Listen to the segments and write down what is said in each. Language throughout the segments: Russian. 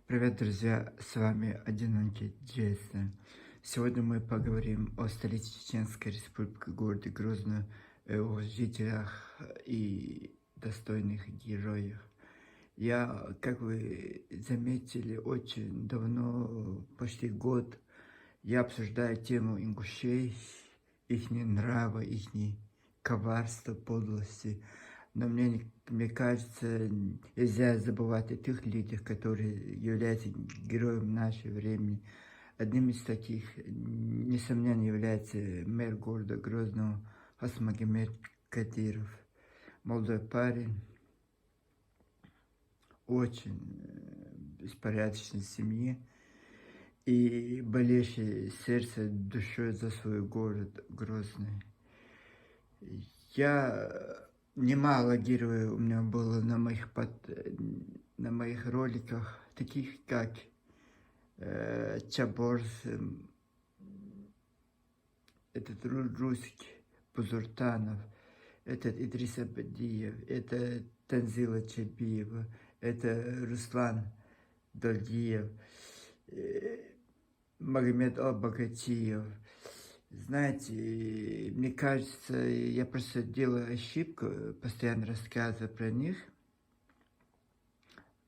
Привет, друзья! С вами Одинокий Джейсон. Сегодня мы поговорим о столице Чеченской Республики, городе Грозно, о его жителях и достойных героях. Как вы заметили, очень давно, почти год, я обсуждаю тему ингушей, их нравы, их коварство, подлости. Но мне кажется, нельзя забывать о тех людях, которые являются героем нашего времени. Одним из таких, несомненно, является мэр города Грозного Хасмагомед Кадиров. Молодой парень, очень из порядочной семьи и болеющий сердцем, душой за свой город Грозный. Немало героев у меня было на моих роликах, таких как Чаборс, этот русский Пузуртанов, этот Идрис Абадиев, это Танзила Чабиева, это Руслан Дольгиев, Магомед Албагатиев. Знаете, мне кажется, я просто делаю ошибку, постоянно рассказывая про них,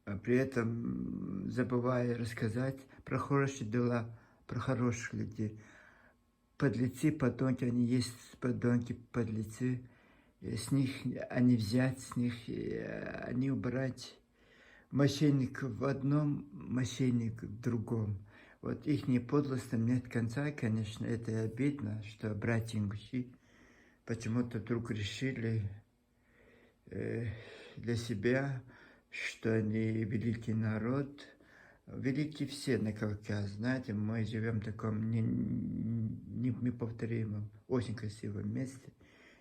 а при этом забывая рассказать про хорошие дела, про хороших людей. Подлецы, подонки, они есть подонки, подлецы. С них они взять, с них они убрать. Мошенник в одном, мошенник в другом. Вот их подлость нет конца, конечно, это обидно, что братья-ингуши почему-то вдруг решили для себя, что они великий народ, великие все на Кавказе. Знаете, мы живем в таком неповторимом, очень красивом месте.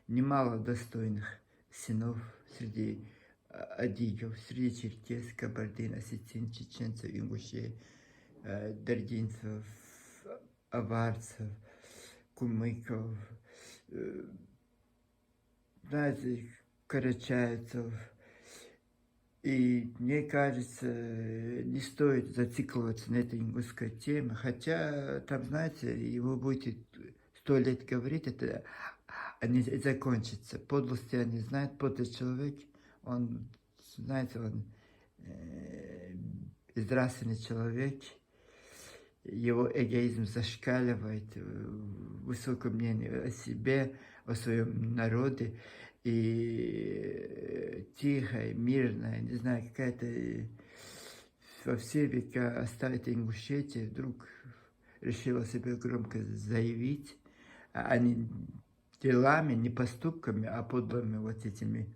Немало достойных сынов среди адигов, среди черкес, кабардин, осетин, чеченцев, ингушей, даргинцев, аварцев, кумыков, знаете, карачаевцев. И мне кажется, не стоит зацикливаться на этой ингушской теме, хотя там, знаете, его будет 100 лет говорить, это не закончится. Подлости они знают, подлый человек, он, знаете, он безнравственный человек, его эгоизм зашкаливает, высокое мнение о себе, о своем народе, и тихая, мирная, не знаю, какая-то во все века оставить Ингушетию, вдруг решила себе громко заявить, а не делами, не поступками, а подлыми вот этими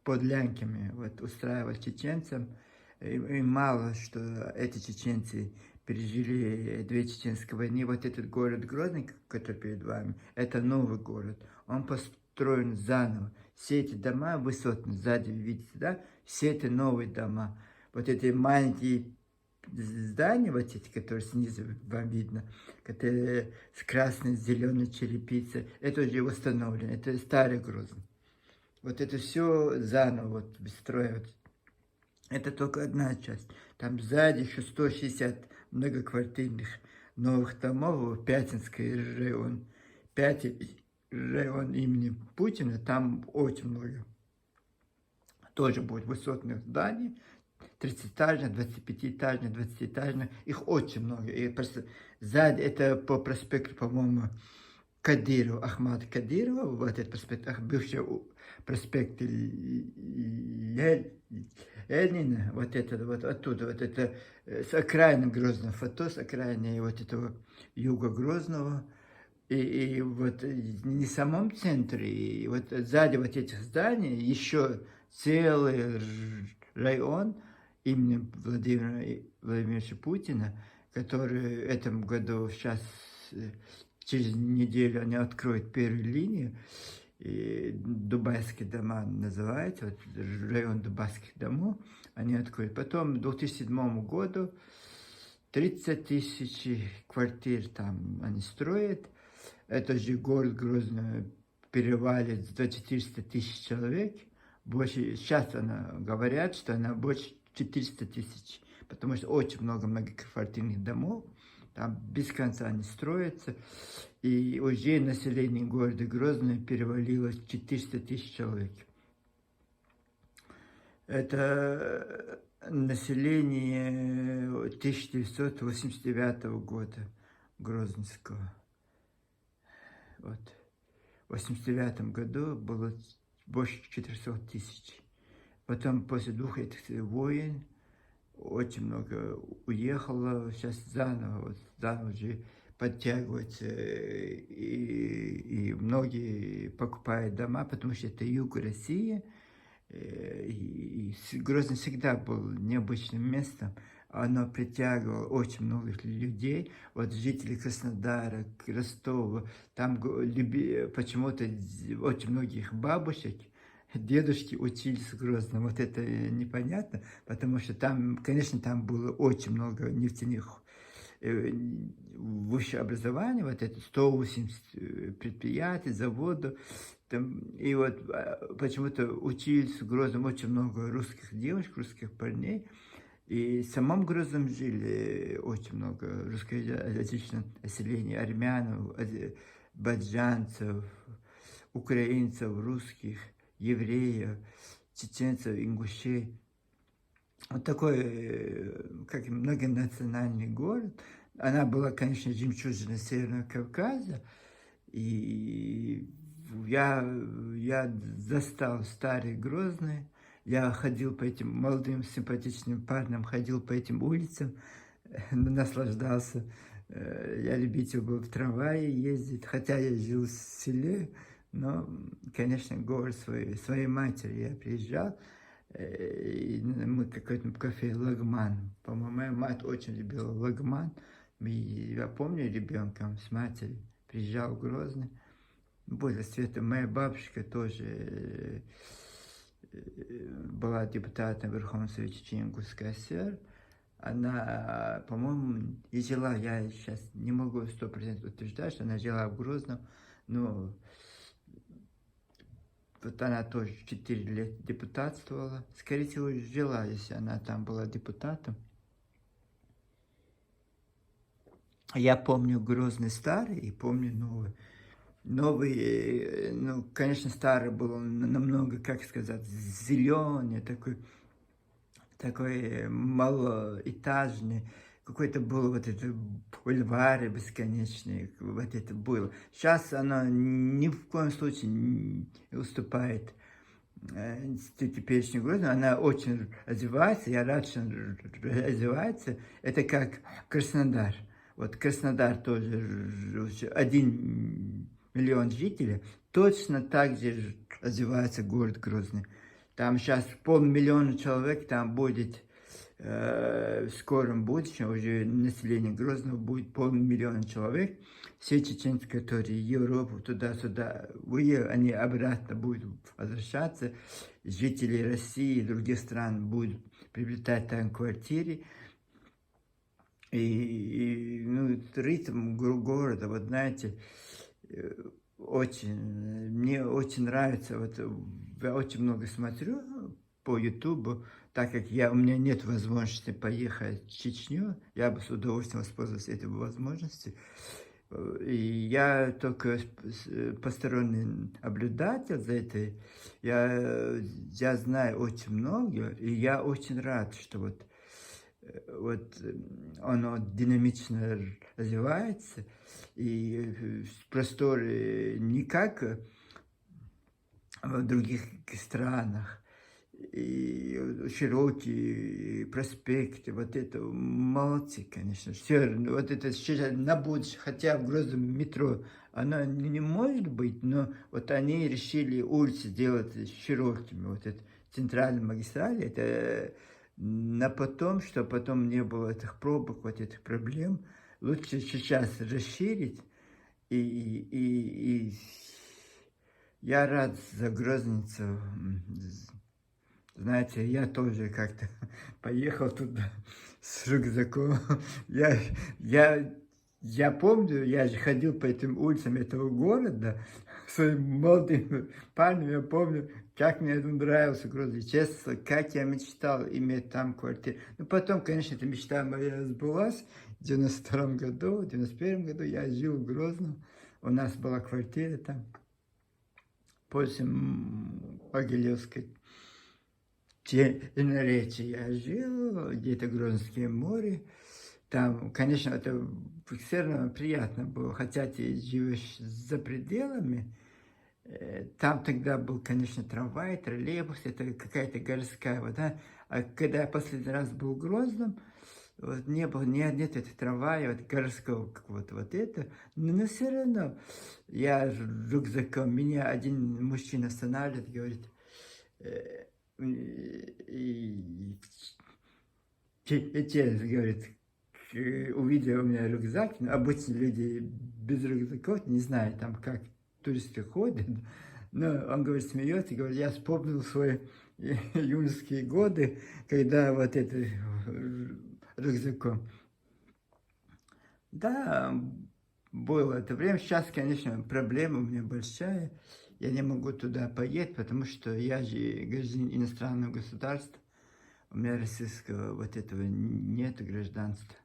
подлянками вот устраивать чеченцам. И мало, что эти чеченцы пережили 2 чеченские войны. Вот этот город Грозный, который перед вами, это новый город. Он построен заново. Все эти дома высотные, сзади видите, да? Все это новые дома. Вот эти маленькие здания, вот эти, которые снизу вам видно, которые с красной, зеленой черепицей, это уже восстановлено. Это старый Грозный. Вот это все заново вот строят. Это только одна часть. Там сзади еще 160 многоквартирных новых домов в Пятинский район. Район имени Путина, там очень много. Тоже будет высотных зданий, 30-этажных, 25-этажных, 20-этажных. Их очень много. И просто сзади, это по проспекту, по-моему, Кадирова, Ахмада Кадирова, вот этот проспект, бывший проспект Ленина, вот это вот оттуда, вот это с окраины Грозного, фото с окраины вот этого юга Грозного, и вот не в самом центре, и вот сзади вот этих зданий еще целый район имени Владимира Владимировича Путина, который в этом году сейчас через неделю они откроют первую линию, и Дубайские дома называется, вот район Дубайских домов, они откроют. Потом к 2007 году 30 тысяч квартир там они строят. Это же город Грозный перевалит за 400 тысяч человек. Больше, сейчас говорят, что она больше 400 тысяч, потому что очень много многоквартирных домов, там без конца они строятся, и уже население города Грозного перевалило 400 тысяч человек. Это население 1989 года Грозненского. Вот. В 1989 году было больше 400 тысяч. Потом после 2 этих войн очень много уехало. Сейчас заново уже подтягивается. И многие покупают дома, потому что это юг России. И Грозный всегда был необычным местом. Оно притягивало очень многих людей. Вот жители Краснодара, Ростова, там почему-то очень многих бабушек, дедушки учились в Грозном. Вот это непонятно, потому что там, конечно, там было очень много нефтяных высшее образование, вот это 180 предприятий, заводов. Там, и вот почему-то учились в Грозном очень много русских девушек, русских парней. И в самом Грозном жили очень много русскоязычного населения, армянов, баджанцев, украинцев, русских, евреев, чеченцев, ингушей. Вот такой, как многонациональный город. Она была, конечно, жемчужиной Северного Кавказа. И я застал старый Грозный. Я ходил по этим молодым симпатичным парням, ходил по этим улицам, наслаждался. Я любитель был в трамвае ездить, хотя я жил в селе, но, конечно, город своей матери я приезжал. И мы в каком-то кафе «Лагман». По-моему, моя мать очень любила «Лагман». Я помню ребенком с матерью приезжал в Грозный. Более света. Моя бабушка тоже была депутатом Верховного Совета Чечено-Ингушской ССР. Она, по-моему, и жила, я сейчас не могу 100% утверждать, что она жила в Грозном, но вот она тоже 4 лет депутатствовала. Скорее всего, жила, если она там была депутатом. Я помню Грозный старый и помню новый. Новый, ну, конечно, старый был намного, как сказать, зеленый, такой малоэтажный. Какой-то был вот это бульвары бесконечные, вот это было. Сейчас оно ни в коем случае не уступает теперешнему Грозному. Она очень развивается, я рад, что она развивается. Это как Краснодар. Вот Краснодар тоже 1 миллион жителей, точно так же развивается город Грозный. Там сейчас 500 000 человек, там будет в скором будущем, уже население Грозного будет 500 000 человек. Все чеченцы, которые в Европу туда-сюда уехали, они обратно будут возвращаться. Жители России и других стран будут приобретать там квартиры. Ну, ритм города, вот знаете, мне очень нравится, вот я очень много смотрю по Ютубу, так как у меня нет возможности поехать в Чечню, я бы с удовольствием воспользовался этой возможностью. И я только посторонний наблюдатель за этой, я знаю очень много, и я очень рад, что вот оно динамично развивается, и просторы не как в других странах, и широкие проспекты, вот это молодцы, конечно. Все, вот это сейчас на будущее, хотя в Грозном метро оно не может быть, но вот они решили улицы сделать широкими, вот это центральная магистраль, это на потом, чтобы потом не было этих пробок, вот этих проблем. Лучше сейчас расширить, и я рад за Грозницу. Знаете, я тоже как-то поехал туда с рюкзаком. Я Я помню, я же ходил по этим улицам этого города, своим молодым парнем, я помню, как мне это нравился Грозный. Честно, как я мечтал иметь там квартиру. Ну, потом, конечно, эта мечта моя сбылась. В 92 году, в 91 году я жил в Грозном. У нас была квартира там, после Могилевской Черноречья я жил, где-то Грозное море. Там, конечно, это все равно приятно было, хотя ты живешь за пределами. Там тогда был, конечно, трамвай, троллейбус, это какая-то городская вода. А когда я последний раз был в Грозном, вот, не было, нет этого трамвая, вот, городского какого-то вот это. Но все равно я с рюкзаком, меня один мужчина останавливает, говорит, и через, говорит, увидел у меня рюкзак, ну, обычно люди без рюкзаков, не знаю, там как туристы ходят, но он, говорит, смеется, говорит, я вспомнил свои юношеские годы, когда вот это рюкзаком. Да, было это время. Сейчас, конечно, проблема у меня большая. Я не могу туда поехать, потому что я же гражданин иностранного государства. У меня российского вот этого нет гражданства.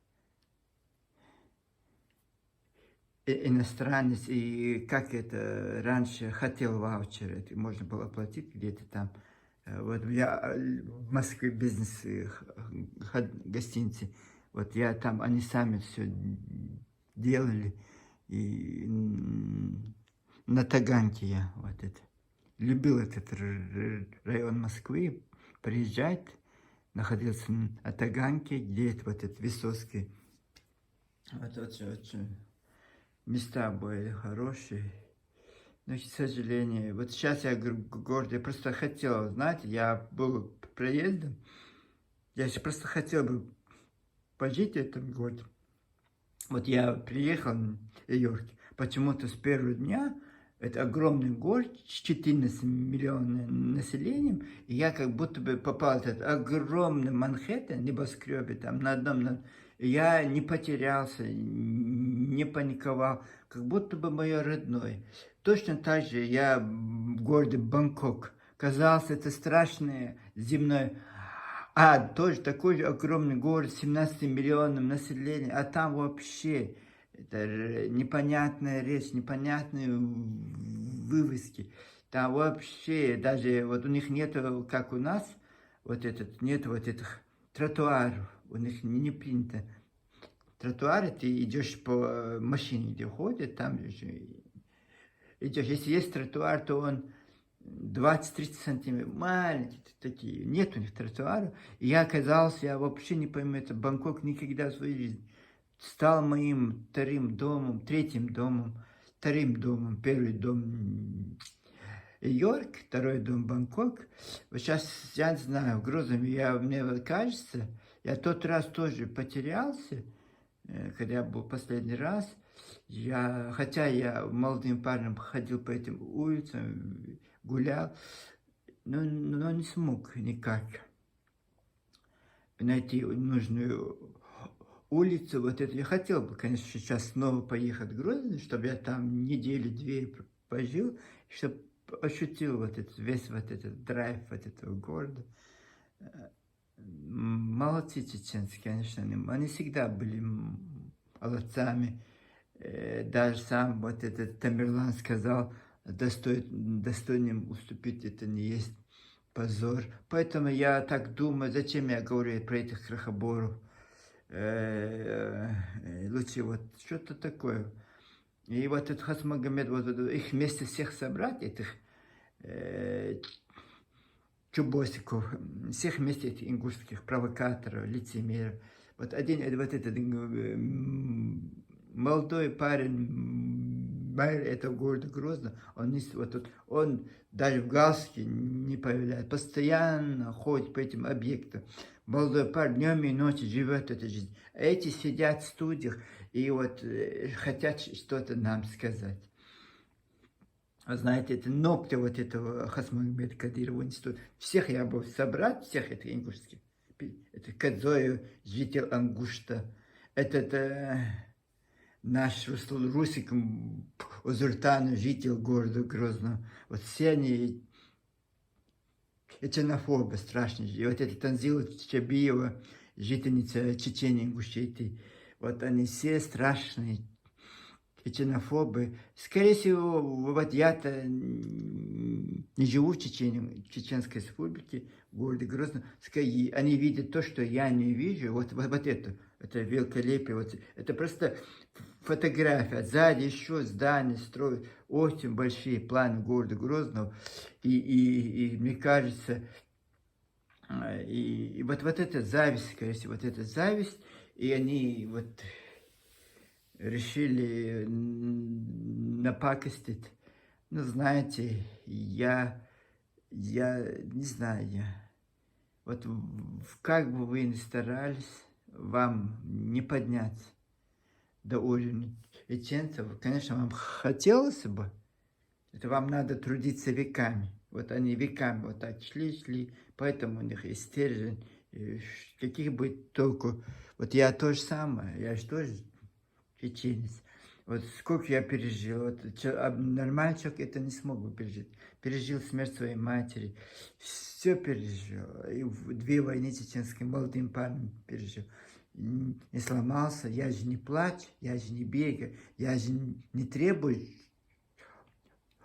Иностранец, и как это раньше хотел ваучер, это можно было оплатить где-то там. Вот я в Москве бизнес гостиницы, вот я там, они сами все делали, и на Таганке я вот это. Любил этот район Москвы, приезжать, находился на Таганке, где это вот этот Высоцкий, вот, места были хорошие. Но, к сожалению, вот сейчас я в городе, я просто хотел, знаете, я был проездом, я просто хотел бы пожить в этом городе. Вот я приехал в Нью-Йорк, почему-то с первого дня, это огромный город с 14 миллионов населением, и я как будто бы попал в этот огромный Манхэттен, небоскребе, там на одном, я не потерялся, не паниковал, как будто бы мое родное. Точно так же я в городе Бангкок. Казалось, это страшное земное. А, тоже такой же огромный город, 17 миллионным населением, а там вообще это непонятная речь, непонятные вывески. Там вообще даже вот у них нету, как у нас, вот этот, нет вот этих тротуаров, у них не принято. Тротуары, ты идешь по машине, где ходят, там идешь. Если есть тротуар, то он 20-30 сантиметров, маленькие такие, нет у них тротуаров. И я оказался, я вообще не пойму, это Бангкок никогда в своей жизни стал моим вторым домом, третьим домом, вторым домом, первый дом Йорк, второй дом Бангкок. Вот сейчас, я не знаю, в Грозном, мне кажется, я тот раз тоже потерялся, когда я был последний раз. Хотя я молодым парнем ходил по этим улицам, гулял, но не смог никак найти нужную улицу. Вот это я хотел бы, конечно, сейчас снова поехать в Грозный, чтобы я там недели-две пожил, чтобы ощутил вот этот, весь вот этот драйв вот этого города. Молодцы чеченцы, конечно, они всегда были молодцами. Даже сам вот этот Тамерлан сказал, достойным уступить это не есть позор. Поэтому я так думаю, зачем я говорю про этих крохоборов. Лучше вот что-то такое. И вот этот Хасмагомед, вот их вместе всех собрать, этих чубосиков, всех вместе этих ингушских провокаторов, лицемеров. Вот один, вот этот молодой парень, мэр этого города Грозно, он даже в галстуке не появляется, постоянно ходит по этим объектам. Молодой парень днем и ночью живет этой жизнью. А эти сидят в студиях и вот хотят что-то нам сказать. Знаете, это ногти вот этого Хасмагомеда Кадырова института. Всех я был собрать, всех этих ингушских. Это Кадзоев, житель Ангушта. Этот наш Русик Узуртан, житель города Грозного, вот все они этнофобы страшные. И вот эта Танзила Чабиева, жительница Чечении, Ингушетии, вот они все страшные этнофобы. Скорее всего, вот я-то не живу в Чечении, в Чеченской республике, в городе Грозном. Они видят то, что я не вижу. Вот это великолепие. Вот, это просто фотография. Сзади еще здания строят, очень большие планы города Грозного. И мне кажется, и вот эта зависть, скорее всего, вот эта зависть, и они вот решили напакостить. Ну, знаете, я не знаю, вот как бы вы ни старались, вам не подняться до уровня чеченцев. Конечно, вам хотелось бы, это вам надо трудиться веками. Вот они веками вот так шли, поэтому у них и стержень, и каких бы толку. Вот я то же самое, я же тоже чеченец. Вот сколько я пережил, вот, нормальный человек это не смог бы пережить. Пережил смерть своей матери, все пережил. И 2 войны чеченской молодым парнем пережил. Не сломался, я же не плачу, я же не бегаю, я же не требую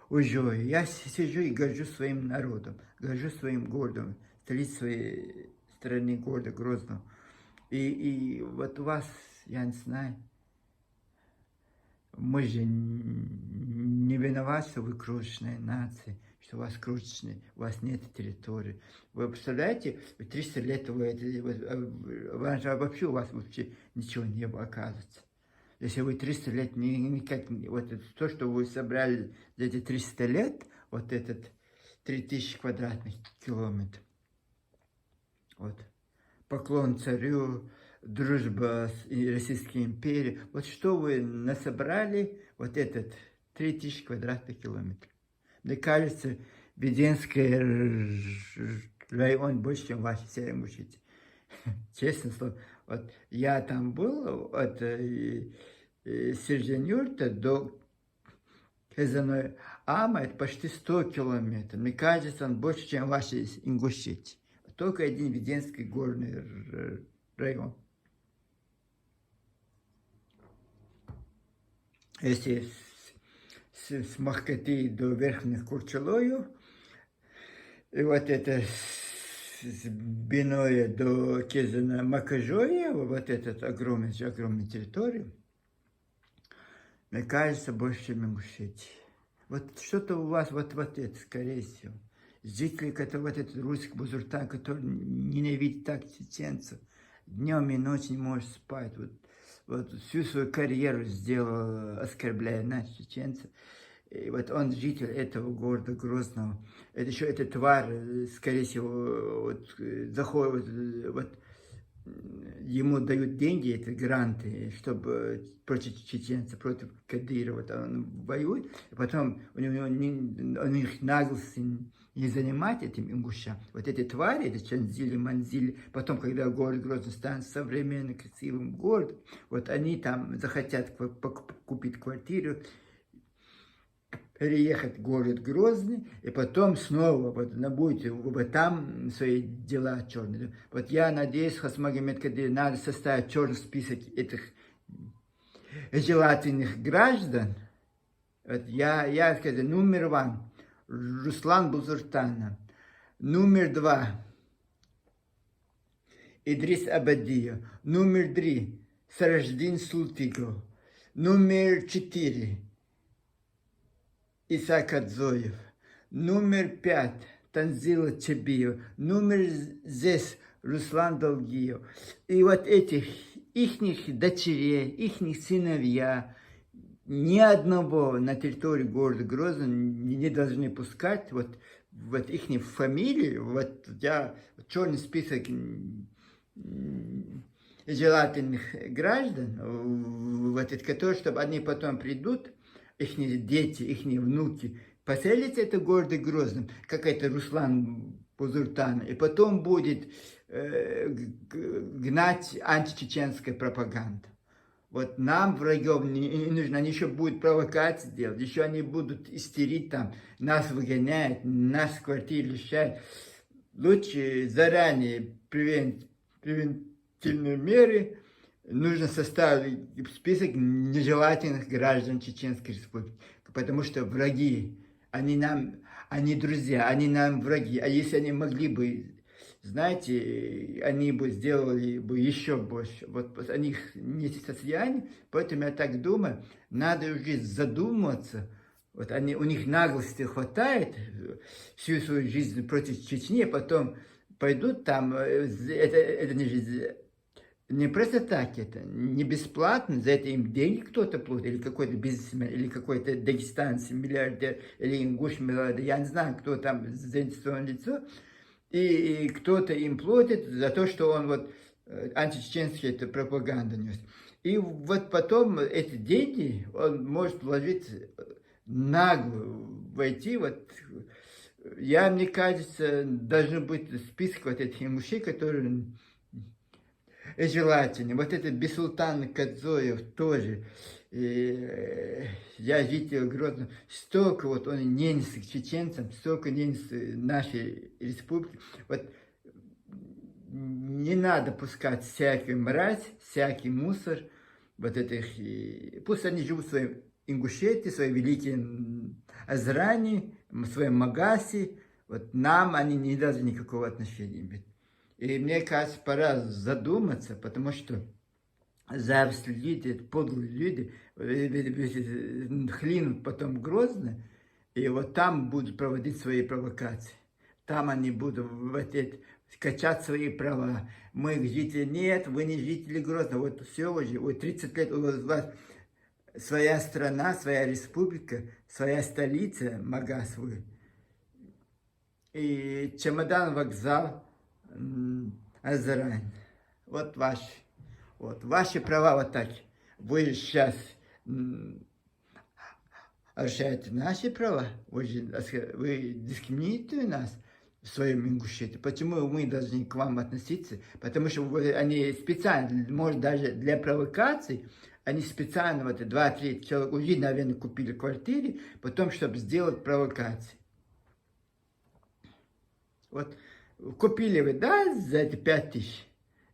уже. Я сижу и горжусь своим народом, горжусь своим городом, столицей своей страны, города Грозного. И вот у вас, я не знаю, мы же не виноваты, что вы крошечная нация, что у вас крошечная, у вас нет территории. Вы представляете, 300 лет вообще у вас вообще ничего не было, оказывается. Если вы 300 лет никак, вот то, что вы собрали за эти 300 лет, вот этот 3000 квадратных километров, вот, поклон царю, дружба с Российской империей. Вот что вы насобрали, вот этот 3000 квадратных километров. Мне кажется, Веденский район больше, чем ваши все Ингушетии. Честно слово. Вот я там был от Сержанюрта до Казаной Ама, это почти 100 километров. Мне кажется, он больше, чем ваши Ингушетии. Только один Веденский горный район. Если с Махкаты до Верхних Курчалоев, и вот это с Биноя до Кезана Макажоя, вот этот огромный территорию, мне кажется, больше, чем Ингушетии. Вот что-то у вас вот это, скорее всего. Жители, которые вот этот русский Бузуртан, который ненавидит так чеченцев, днем и ночью не может спать. Вот всю свою карьеру сделал, оскорбляя нас, чеченцев. И вот он житель этого города Грозного. Это еще эта тварь, скорее всего, вот, заходит, вот, ему дают деньги, эти гранты, чтобы против чеченцев, против Кадырова, вот он воюет, и потом у них наглости не занимать этим ингушам. Вот эти твари, это Чанзили, Манзили, потом, когда город Грозный станет современным, красивым городом, вот они там захотят купить квартиру, переехать в город Грозный, и потом снова вот будете вот там свои дела черные. Вот я надеюсь, Хасмагомед Кадыр, надо составить черный список этих желательных граждан. Вот я скажу, номер 1, Руслан Бузуртана, номер 2, Идрис Абадия, номер 3, Сараждин Султиков, номер 4, Исаак Адзоев, номер 5, Танзила Чабиева, номер 6, Руслан Долгиев. И вот этих, ихних дочерей, ихних сыновья, ни одного на территории города Грозного не должны пускать, вот их фамилии, вот я черный список желательных граждан, вот это, которые, чтобы они потом придут, их дети, их внуки, поселятся в городе Грозном, как это Руслан Бузуртан, и потом будет гнать античеченская пропаганда. Вот нам, врагам, не нужно, они еще будут провокации делать, еще они будут истерить там, нас выгоняют, нас с квартиры лишают. Лучше заранее превентивные меры, нужно составить список нежелательных граждан Чеченской Республики, потому что враги, они нам, они друзья, они нам враги, а если они могли бы, знаете, они бы сделали бы еще больше. Вот они не в состоянии, поэтому я так думаю, надо уже задуматься. Вот они, у них наглости хватает всю свою жизнь против Чечни, а потом пойдут там, это не просто так, это не бесплатно, за это им деньги кто-то платит, или какой-то бизнесмен, или какой-то дагестанец, миллиардер, или ингуш миллиардер, я не знаю, кто там заинтересованное лицо, и кто-то им платит за то, что он вот античеченский эту пропаганду нес. И вот потом эти деньги он может вложить нагло, войти вот. Мне кажется, должен быть список вот этих мужчин, которые желательно. Вот это Бисултан Кадзоев тоже. Я житель Грозного. Столько вот он ненависти к чеченцам, столько ненависти нашей республики. Вот не надо пускать всякую мразь, всякий мусор. Вот этих, пусть они живут в своей Ингушетии, в своей великой Азрани, в своем Магасе. Вот нам они не должны никакого отношения иметь. И мне кажется, пора задуматься, потому что завистливые люди, подлые люди, хлинут потом Грозно, и вот там будут проводить свои провокации. Там они будут качать свои права. Мы жители, нет, вы не жители Грозного, вот все уже, вот 30 лет у вас своя страна, своя республика, своя столица, Магас вы. И чемодан, вокзал, Азрань. Вот ваши права вот так. Вы сейчас нарушаете наши права, вы дискриминируете нас в своем Ингушетии. Почему мы должны к вам относиться? Потому что они специально, может даже для провокаций, они специально, вот 2-3 человека уже, наверное, купили квартиры, потом, чтобы сделать провокации. Вот купили вы, да, за это 5 тысяч,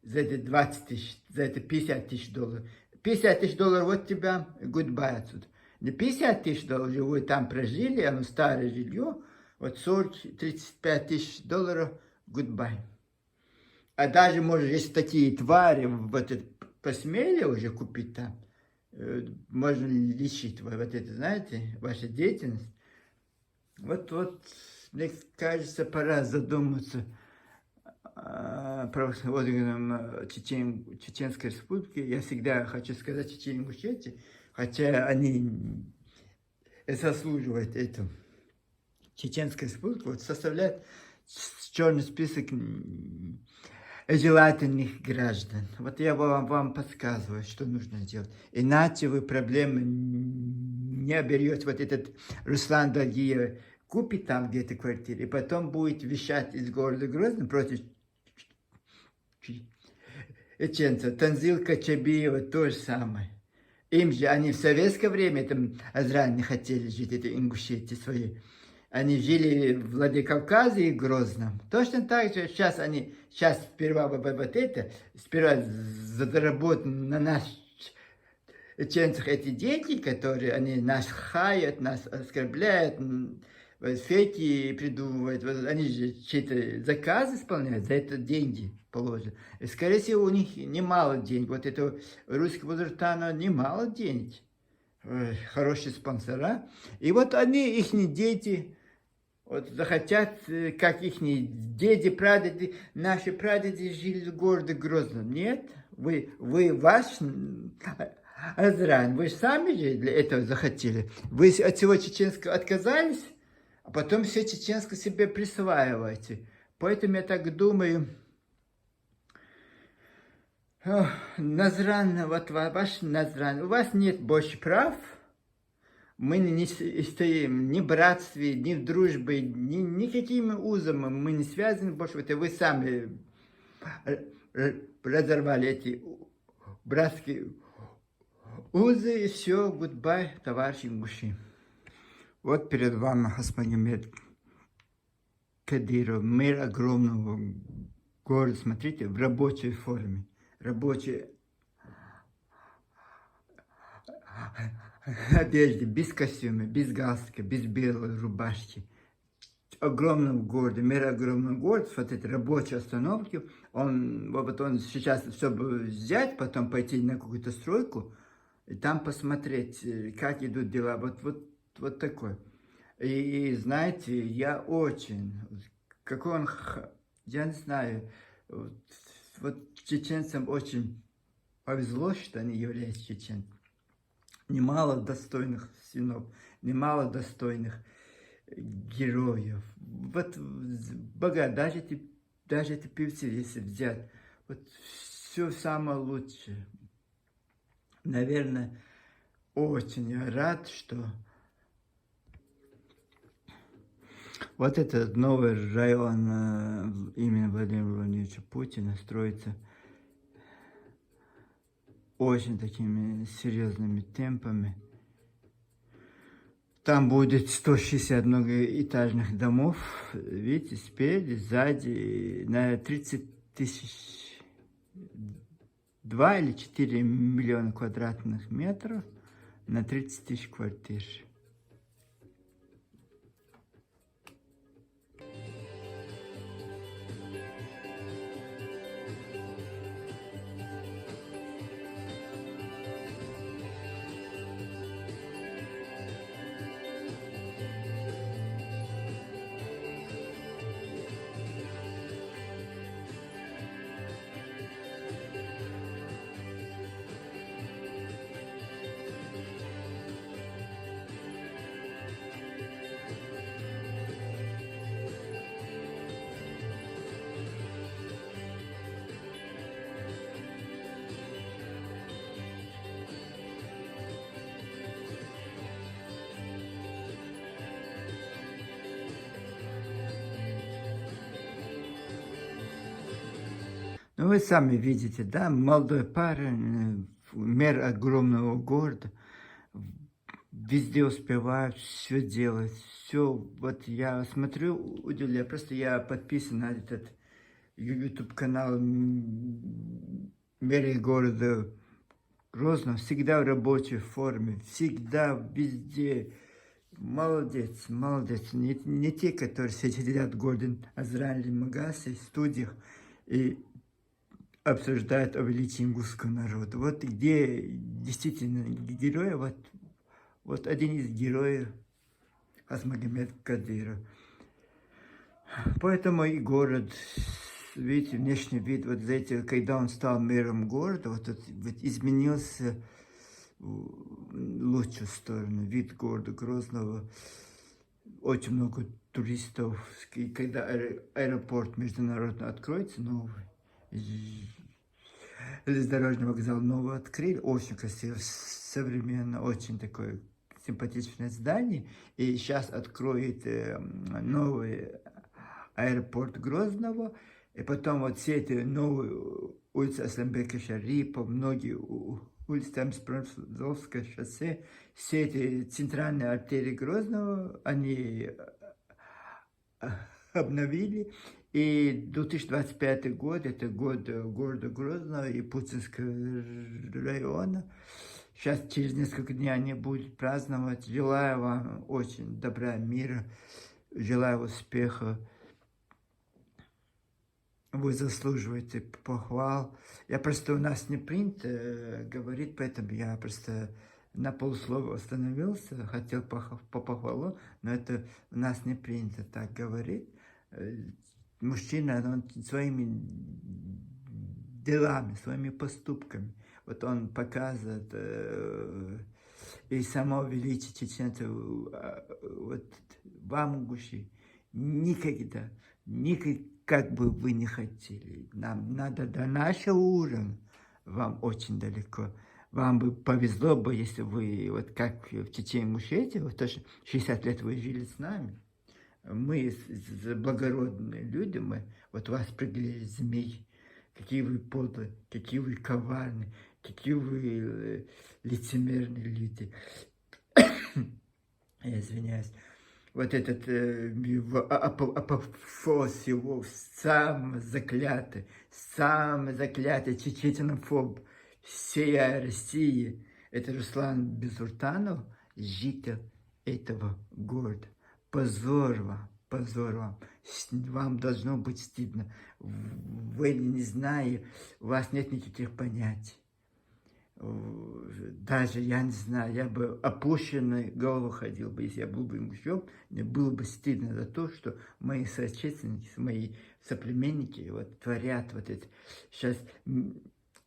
за это 20 тысяч, за это 50 тысяч долларов. 50 тысяч долларов, вот тебя, goodbye отсюда. Не 50 тысяч долларов, вы там прожили, оно старое жилье, вот 40-35 тысяч долларов, goodbye. А даже, может, если такие твари вот это посмели уже купить там, можно лечить вот это, знаете, ваша деятельность. Вот, мне кажется, пора задуматься про Чеченской Республике. Я всегда хочу сказать Чечен-Ингушетии, хотя они заслуживают этого. Чеченская Республика вот составляет черный список желательных граждан. Вот я вам подсказываю, что нужно делать. Иначе вы проблемы не оберете. Вот этот Руслан Дагиев купит там где-то квартиру, и потом будет вещать из города Грозного против чеченцев. Танзил Качабиева то же самое. Им же, они в советское время, там, Азрань не хотели жить, это Ингушетии свои. Они жили в Владикавказе и Грозном. Точно так же сейчас сперва вот это, сперва заработают на нас, чеченцах, эти дети, которые, они нас хаят, нас оскорбляют, фейки придумывают, они же чьи-то заказы исполняют, за это деньги положат. И, скорее всего, у них немало денег. Вот это русского Базартана немало денег. Хорошие спонсора. И вот они, их дети, вот захотят, как их деды, прадеды, наши прадеды жили в городе Грозном. Нет, вы ваш Азрань, вы сами же для этого захотели. Вы от всего чеченского отказались, а потом все чеченское себе присваиваете. Поэтому я так думаю, Назран, вот ваш Назран, у вас нет больше прав. Мы не стоим ни в братстве, ни в дружбе, никакими узами мы не связаны больше. Это вы сами разорвали эти братские узы, и все, гудбай, товарищи ингуши. Вот перед вами Хасмагомед Кадыров, мэр огромного города, смотрите, в рабочей форме, рабочей одежде, без костюма, без галстука, без белой рубашки. Огромном городе, мэр огромного города, вот эти рабочие остановки, он сейчас, чтобы взять, потом пойти на какую-то стройку, и там посмотреть, как идут дела, вот такой. И знаете, я очень, какой он, я не знаю, вот чеченцам очень повезло, что они являются чеченцами. Немало достойных сынов, немало достойных героев. Вот богат, даже эти певцы, если взять, вот все самое лучшее. Наверное, очень я рад, что вот этот новый район имени Владимира Владимировича Путина строится очень такими серьезными темпами. Там будет 160 многоэтажных домов, видите, спереди, сзади, на 30 тысяч, 2 или 4 миллиона квадратных метров, на 30 тысяч квартир. Ну, вы сами видите, да, молодой парень, мэр огромного города, везде успевает все делать, все, вот я смотрю, удивляю, просто я подписан на этот YouTube-канал мэра города Грозного, всегда в рабочей форме, всегда, везде. Молодец, молодец. Не те, которые сидят в городе Азраиле, Магасе, студиях и обсуждают о величии ингушского народа. Вот где действительно герои, вот один из героев Хасмагомед Кадыров. Поэтому и город, видите, внешний вид, вот знаете, когда он стал мэром города, вот изменился в лучшую сторону, вид города Грозного, очень много туристов, и когда аэропорт международный откроется, новый, железнодорожный вокзал новый открыли, очень красиво, современно, очень такое симпатичное здание, и сейчас откроет новый аэропорт Грозного, и потом вот все эти новые улицы Асланбека Шарипа, многие улицы, там Спрансовское шоссе, все эти центральные артерии Грозного, они обновили. И 2025 год, это год города Грозного и Путинского района. Сейчас через несколько дней они будут праздновать. Желаю вам очень добра, мира, желаю успеха. Вы заслуживаете похвал. Я просто, у нас не принято говорить, поэтому я просто на полуслова остановился, хотел по похвалу, но это у нас не принято так говорить. Мужчина, он своими делами, своими поступками, вот он показывает и само величие чеченцев, вот вам, Гуши, никогда, как бы вы не хотели, нам надо до нашего уровня, вам очень далеко. Вам бы повезло бы, если вы, вот как в Чечен-Ингушетии, вот тоже 60 лет вы жили с нами. Мы благородные люди, мы вот вас прыгали змей, какие вы подлые, какие вы коварные, какие вы лицемерные люди. Я извиняюсь. Вот этот апофоз его, самый заклятый чечетинофоб всей России, это Руслан Бисуртанов, житель этого города. Позор вам, позор вам. Вам должно быть стыдно. Вы не знаете, у вас нет никаких понятий. Даже, я не знаю, я бы опущенной голову ходил бы, если я был бы мужем, мне было бы стыдно за то, что мои соотечественники, мои соплеменники вот творят вот это. Сейчас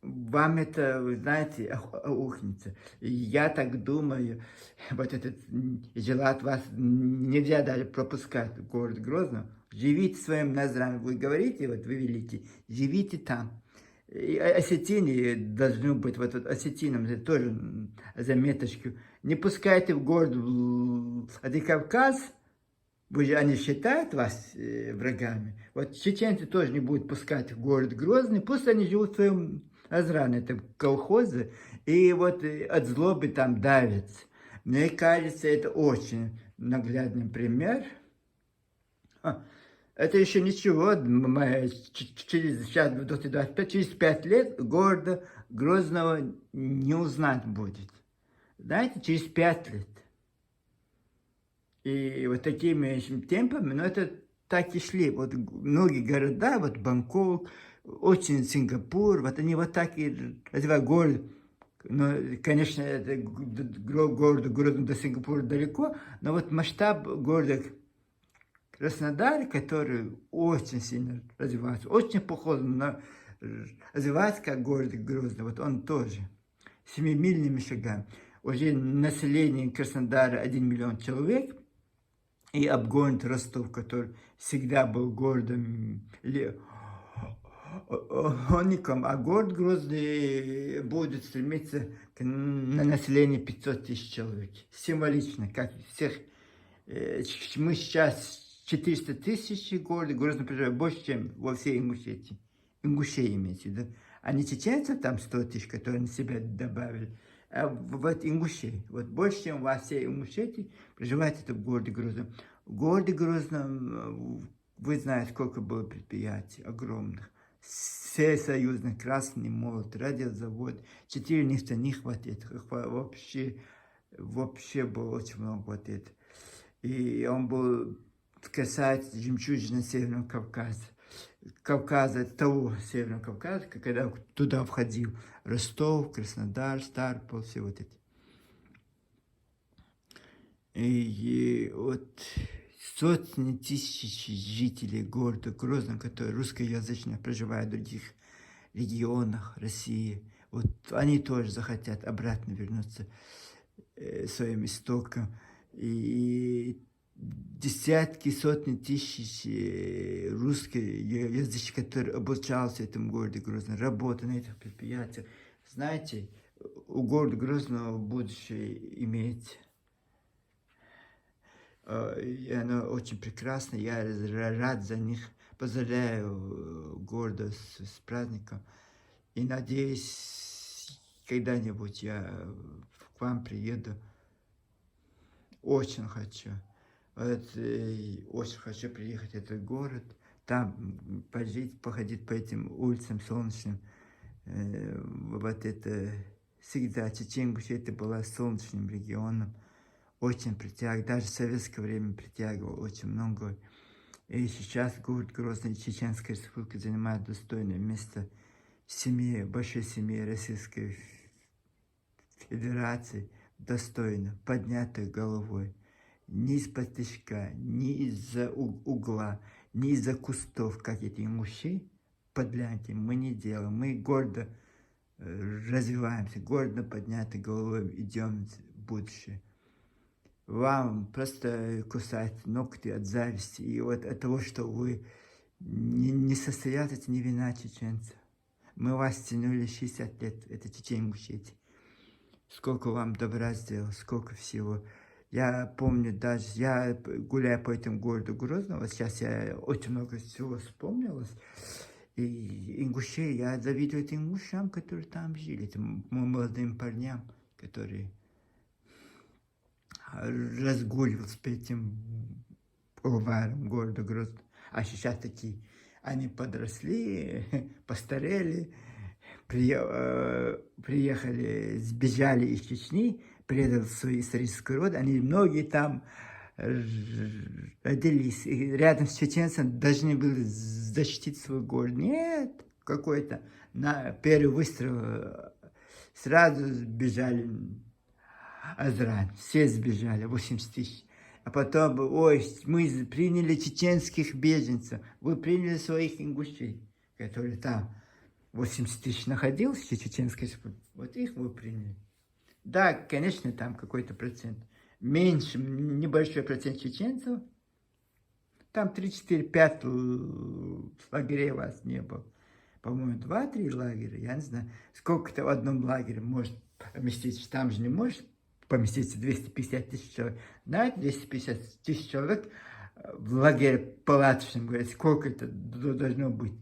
вам это, вы знаете, ухнется. Я так думаю, вот этот желат вас нельзя даже пропускать в город Грозно. Живите своим Назраном, вы говорите, вот вы велите, живите там. И осетины должны быть, вот осетинам тоже заметочку. Не пускайте в город Владикавказ, они считают вас врагами. Вот чеченцы тоже не будут пускать в город Грозный, пусть они живут в своем Азране, это колхозы, и вот от злобы там давятся. Мне кажется, это очень наглядный пример. Это еще ничего, через 5 лет города Грозного не узнать будет. Знаете, через 5 лет. И вот такими темпами, но это так и шли. Вот многие города, вот Бангкок, очень Сингапур, вот они вот так и развивают город. Но, конечно, это городу Грозному до Сингапура далеко, но вот масштаб города Краснодар, который очень сильно развивается, очень похож на развивается как город Грозный, вот он тоже, 7-мильными шагами. Уже население Краснодара 1 миллион человек, и обгонит Ростов, который всегда был городом Оником, а город Грозный будет стремиться на население 500 тысяч человек. Символично, как всех. Мы сейчас 400 тысяч городов, Грозный проживает больше, чем во всей Ингушетии. Ингушей имеется в виду. А не чеченцев там 100 тысяч, которые на себя добавили, а вот Ингушей. Вот больше, чем во всей Ингушетии проживает это в городе Грозном. В городе Грозном, вы знаете, сколько было предприятий огромных. Всесоюзный, Красный молот, радиозавод, 4 нефтяных вот этих. Вообще было очень много вот этого. И он был касается жемчужины Северного Кавказа, того Северного Кавказа, когда туда входил Ростов, Краснодар, Ставрополь, все вот эти. И вот сотни тысяч жителей города Грозного, которые русскоязычно проживают в других регионах России, вот они тоже захотят обратно вернуться своим истокам. И десятки, сотни тысяч русскоязычных, которые обучался в этом городе Грозном, работали на этих предприятиях. Знаете, у города Грозного будущее имеется. И оно очень прекрасно, я рад за них. Поздравляю города с праздником. И надеюсь, когда-нибудь я к вам приеду. Очень хочу. Очень хочу приехать в этот город, там пожить, походить по этим улицам солнечным. Вот это всегда Чечен-Ингушетия это была солнечным регионом. Очень притягивал, даже в советское время притягивал очень много. И сейчас город Грозный и Чеченская Республика занимает достойное место в семье, большой семье Российской Федерации. Достойно, поднятой головой. Ни из-под тишка, ни из-за угла, ни из-за кустов, как эти ингуши, подлянки, мы не делаем. Мы гордо развиваемся, гордо поднятой головой идем в будущее. Вам просто кусают ногти от зависти и вот от того, что вы не состоят, это не вина чеченцев. Мы вас тянули 60 лет, это Чечен-Ингушетия. Сколько вам добра сделал, сколько всего. Я помню даже, я гуляю по этому городу Грозного, сейчас я очень много всего вспомнилось. И ингушей, я завидую этим ингушам, которые там жили, этим молодым парням, которые разгуливались по этим бульварам города Грозного. А сейчас такие, они подросли, постарели, приехали, сбежали из Чечни, предали свой исторический род, они многие там родились, и рядом с чеченцем должны были защитить свой город. Нет, какой-то на первый выстрел сразу сбежали Азрань, все сбежали, 80 тысяч. А потом, ой, мы приняли чеченских беженцев, вы приняли своих ингушей, которые там 80 тысяч находилось в Чеченской республике, вот их вы приняли. Да, конечно, там какой-то процент. Меньше, небольшой процент чеченцев. Там 3, 4, 5 лагерей у вас не было. По-моему, 2-3 лагеря, я не знаю. Сколько-то в одном лагере может поместиться. Там же не может поместиться 250 тысяч человек. Знаете, 250 тысяч человек в лагере палаточном, говорят, сколько это должно быть.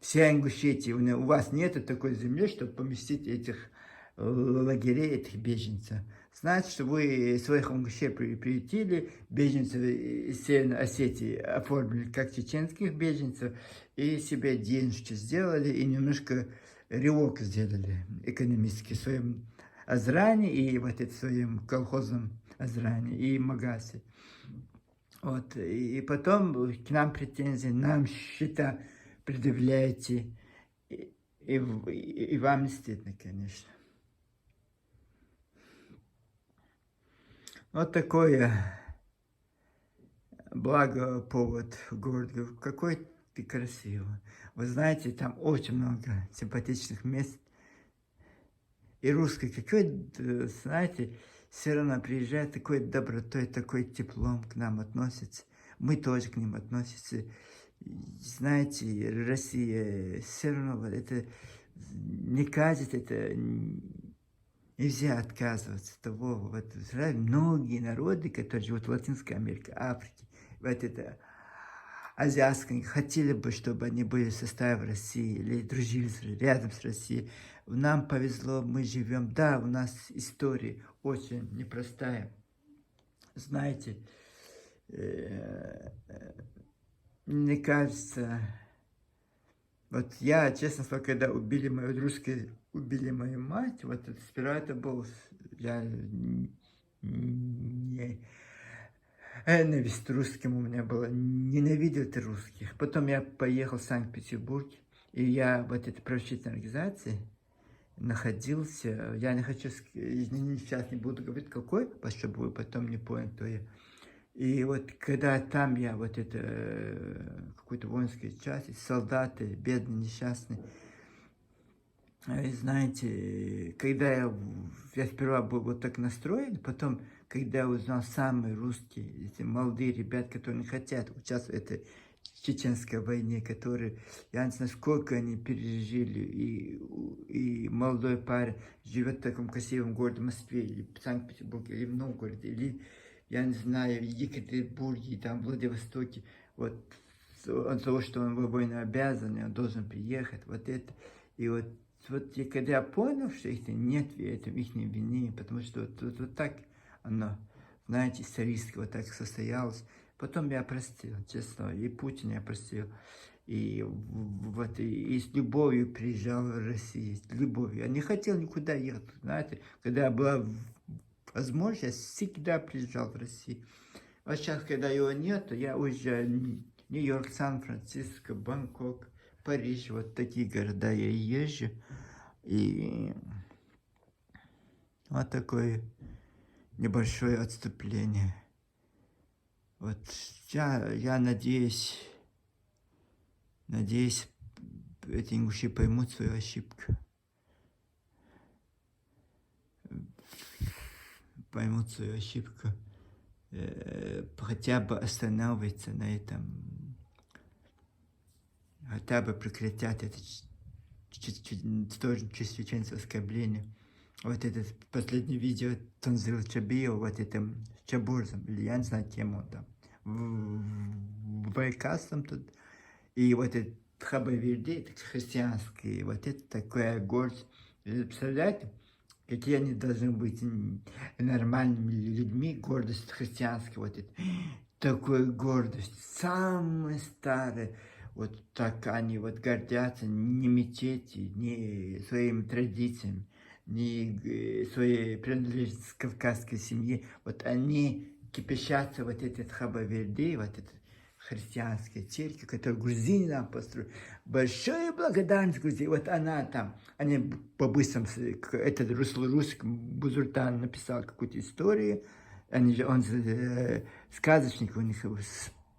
Вся Ингушетия, у вас нет такой земли, чтобы поместить этих лагерей, этих беженцев. Значит, что вы своих ингушей приютили, беженцев из Северной Осетии оформили как чеченских беженцев, и себе денежки сделали, и немножко ревок сделали экономически в своем Азране и вот это в своем колхозном Азране и Магасе. Вот, и потом к нам претензии, нам счета предъявляете, и вам не стыдно, конечно. Вот такое благо повод в городе. Какой ты красивый. Вы знаете, там очень много симпатичных мест. И русский, какой, знаете, все равно приезжает такой добротой, такой теплом к нам относится. Мы тоже к ним относимся. Знаете, Россия все равно, вот это не кажется, это нельзя отказываться от того. Вот, многие народы, которые живут в Латинской Америке, Африке, вот это азиатской, хотели бы, чтобы они были в составе России или дружили рядом с Россией. Нам повезло, мы живем, да, у нас история очень непростая. Знаете, мне кажется, вот я, честно сказал, когда убили мою русскую, убили мою мать, вот сперва это был, я не ненависть русским у меня была, ненавидел ты русских. Потом я поехал в Санкт-Петербург, и я в этой правозащитной организации находился, я не хочу, сейчас не буду говорить какой, чтобы вы потом не поняли, кто я. И вот когда там я, вот это, какой-то воинской части, солдаты, бедные, несчастные, знаете, когда я сперва был вот так настроен, потом, когда я узнал самые русские, эти молодые ребята, которые не хотят участвовать в этой чеченской войне, которые, я не знаю, сколько они пережили, и молодой парень живет в таком красивом городе Москве, или в Санкт-Петербурге, или в Новгороде, или, я не знаю, в Екатеринбурге, там, в Владивостоке, вот, от того, что он войну обязан, он должен приехать, вот это, и вот когда я понял, что их нет в этом, их не вины, потому что вот так оно, знаете, исторически вот так состоялось. Потом я простил, честно, и Путин я простил, и вот и с любовью приезжал в Россию, с любовью. Я не хотел никуда ехать, знаете, когда была возможность, я всегда приезжал в Россию. А сейчас, когда его нет, я уезжаю в Нью-Йорк, Сан-Франциско, Бангкок, Париж, вот такие города я езжу. И вот такое небольшое отступление. Вот я надеюсь, эти ингуши поймут свою ошибку. Поймут свою ошибку. Хотя бы останавливаться на этом. Хотя бы прекратят это тоже чеченцев оскорбление. Вот это последнее видео Танзил Чабиев, вот это Чабурзом, или я не знаю, кем он там, Вайкасом тут. И вот это Тхабаверди, это христианский, вот это такая гордость. Представляете, какие они должны быть нормальными людьми, гордость христианская, вот это. Такой гордость, самые старые, вот так они вот гордятся ни мечети, ни своими традициями, ни своей принадлежностью к кавказской семье. Вот они кипятятся, вот этот Хабаверди, вот этот христианская церковь, которую грузины нам построили. Большая благодарность Грузии. Вот она там, они по-быстрому, этот русский Бузуртан написал какую-то историю, он сказочник, у них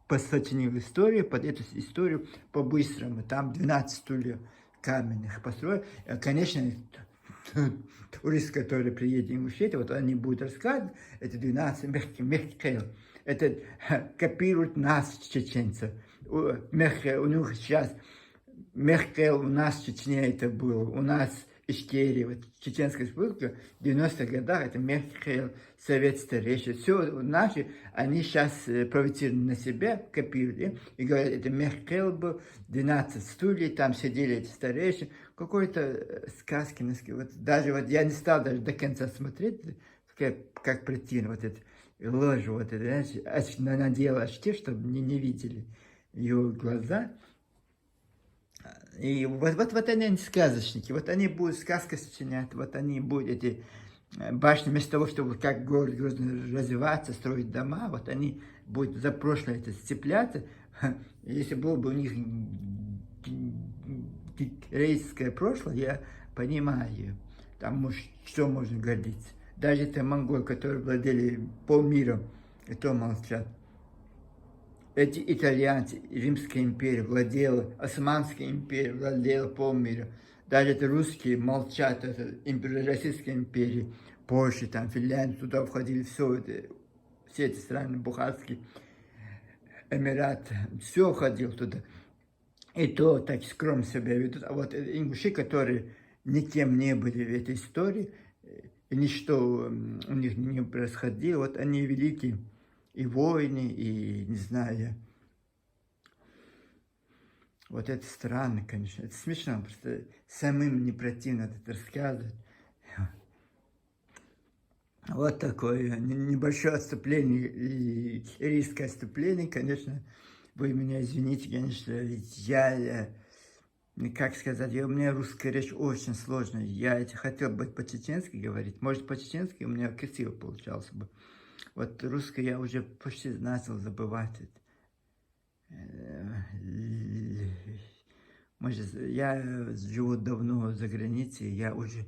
посочинил историю, под эту историю по-быстрому. Там 12 стульев каменных построил. Конечно, турист, который приедет в Ингушетию, вот они будут рассказывать, это 12 мехкел. Это копирует нас, чеченцев. У них сейчас мехкел у нас в Чечне это было, у нас Ичкерия, вот Чеченская республика, в 90-х годах это Мехаил, Советская Речь, все наши, они сейчас провоцируют на себя, копируют, и говорят, это Мехаил был, 12 стульев, там сидели эти старейшины, какой-то сказки, вот даже вот я не стал даже до конца смотреть, как противно, вот это ложь, вот это, знаешь, надела очки, чтобы не видели его глаза. И вот они сказочники, вот они будут сказки сочинять, вот они будут эти башни, вместо того, чтобы как город Грозный развиваться, строить дома, вот они будут за прошлое это сцепляться. Если было бы у них рейсское прошлое, я понимаю, там что можно гордиться. Даже это монголы, которые владели полмира, и то молчат. Эти итальянцы, Римская империя владела, Османская империя владела полмира. Даже это русские молчат, это Российская империя, Польша, там, Финляндия, туда входили все эти страны, Бухарский Эмират, все входило туда. И то так скромно себя ведут. А вот ингуши, которые никем не были в этой истории, и ничто у них не происходило, вот они великие. И войны, и, не знаю, вот это странно, конечно, это смешно, просто самим не противно это рассказывать. Вот такое небольшое отступление, и резкое отступление, конечно, вы меня извините, конечно, я как сказать, у меня русская речь очень сложная, я хотел бы по-чеченски говорить, может, по-чеченски у меня красиво получалось бы. Вот русское я уже почти начал забывать. Я живу давно за границей, я уже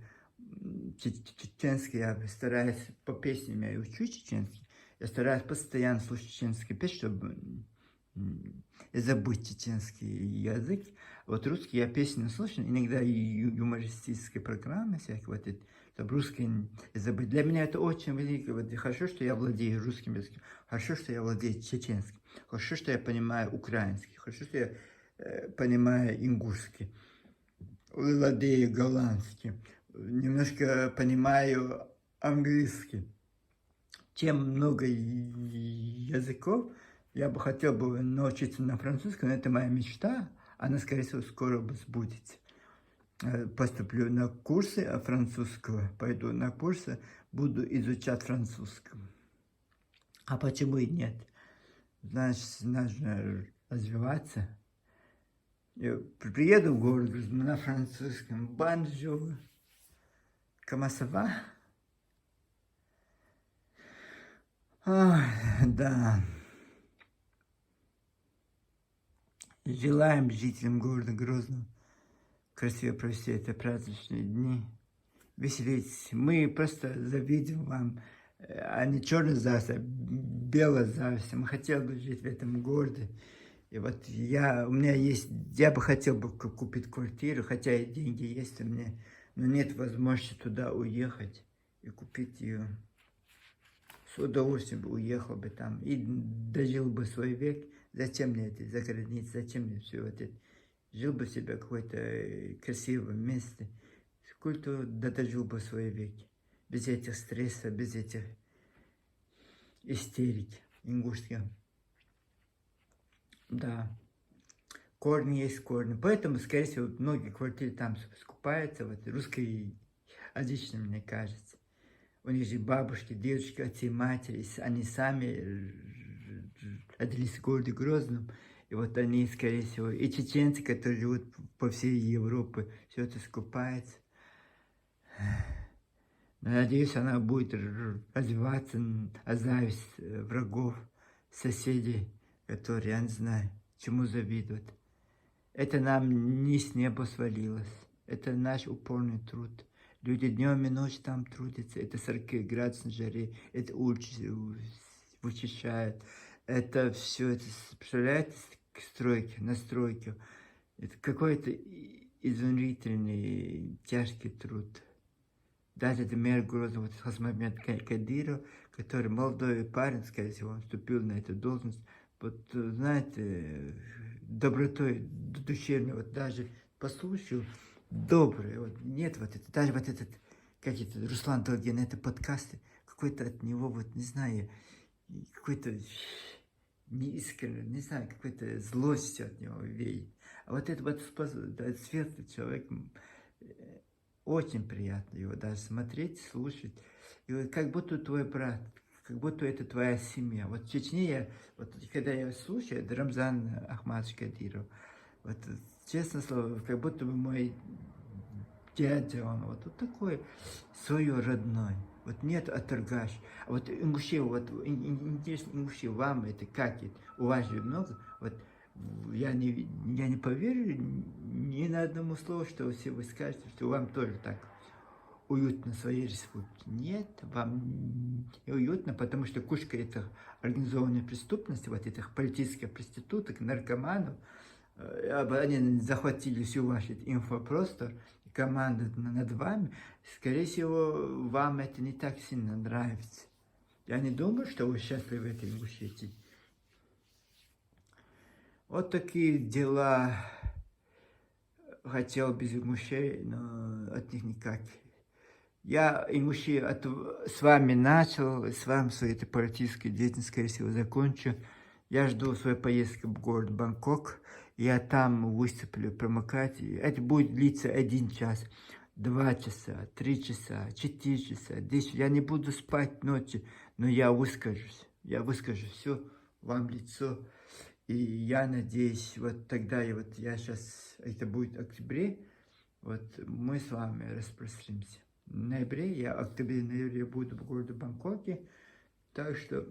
чеченский, я стараюсь по песням, я учу чеченский, я стараюсь постоянно слушать чеченский песни, чтобы забыть чеченский язык. Вот русский я песни слушаю, иногда и юмористические программы всякие, вот это, чтобы русский забыть. Для меня это очень велико. Вот хорошо, что я владею русским языком, хорошо, что я владею чеченским, хорошо, что я понимаю украинский, хорошо, что я понимаю ингушский, владею голландским, немножко понимаю английский. Чем много языков, я бы хотел бы научиться на французском, это моя мечта, она, скорее всего, скоро сбудется. Поступлю на курсы французского, пойду на курсы, буду изучать французский. А почему и нет? Значит, нужно развиваться. Я приеду в город на французском, бонжур, comment ça va? Да. Желаем жителям города Грозного красиво провести эти праздничные дни, веселитесь. Мы просто завидим вам, а не черная зависть, а белая зависть. Мы хотели бы жить в этом городе. И вот у меня есть, я бы хотел бы купить квартиру, хотя и деньги есть у меня, но нет возможности туда уехать и купить ее. С удовольствием бы уехал бы там и дожил бы свой век. Зачем мне это за границей, зачем мне все это? Жил бы себе в какое-то красивом месте, сколько дожил бы свой век. Без этих стрессов, без этих истерик ингушских. Да. корни есть корни. Поэтому, скорее всего, многие квартиры там скупаются, вот русскоязычные, мне кажется. У них же бабушки, дедушки, отцы, матери, они сами родились в городе Грозном. И вот они, скорее всего, и чеченцы, которые живут по всей Европе, все это скупается. Надеюсь, она будет развиваться, зависть врагов, соседей, которые, я не знаю, чему завидуют. Это нам не с неба свалилось. Это наш упорный труд. Люди днем и ночью там трудятся. Это 40 градусов на жаре. Это вычищает. Это все, это, представляете, стройки, настройки. Это какой-то изумительный, тяжкий труд. Даже это мэр Грозного, вот Хасмамед Кадиров, который молодой парень, скорее всего, он вступил на эту должность. Вот, знаете, добротой душевной, вот даже послушал, добрый, вот нет вот это, даже вот этот, как это, Руслан Долгин, это подкасты, какой-то от него, вот не знаю, какой-то неискренний, не знаю, какой-то злостью от него веет. А вот это вот светлый человек, очень приятно его даже смотреть, слушать. И вот как будто твой брат, как будто это твоя семья. Вот в Чечне, вот когда я слушаю, это Рамзан Ахмадович Кадиров, вот честно слово, как будто бы мой дядя, он вот такой свой родной. Вот нет отторгаш. А вот ингуши, вот интересно, ингуши, вам это как это? У вас же много, вот я не поверю ни на одному слову, что все вы скажете, что вам тоже так уютно в своей республике. Нет, вам не уютно, потому что кучка этих организованной преступности, вот этих политических проституток, наркоманов, они захватили всю ваш инфопростор, команда над вами, скорее всего, вам это не так сильно нравится. Я не думаю, что вы счастливы в этой Ингушетии. Вот такие дела. Хотел без ингушей, но от них никак. Я ингуши с вами начал, с вами свою эту политическую деятельность, скорее всего, закончу. Я жду своей поездки в город Бангкок. Я там выступлю, промокать. Это будет длиться 1 час, 2 часа, 3 часа, 4 часа, 10. Я не буду спать ночью, но я выскажусь. Я выскажу все вам в лицо. И я надеюсь, вот тогда, я сейчас, это будет в октябре, вот мы с вами распростримся. В ноябре, октябре-ноябре буду в городе Бангкоке, так что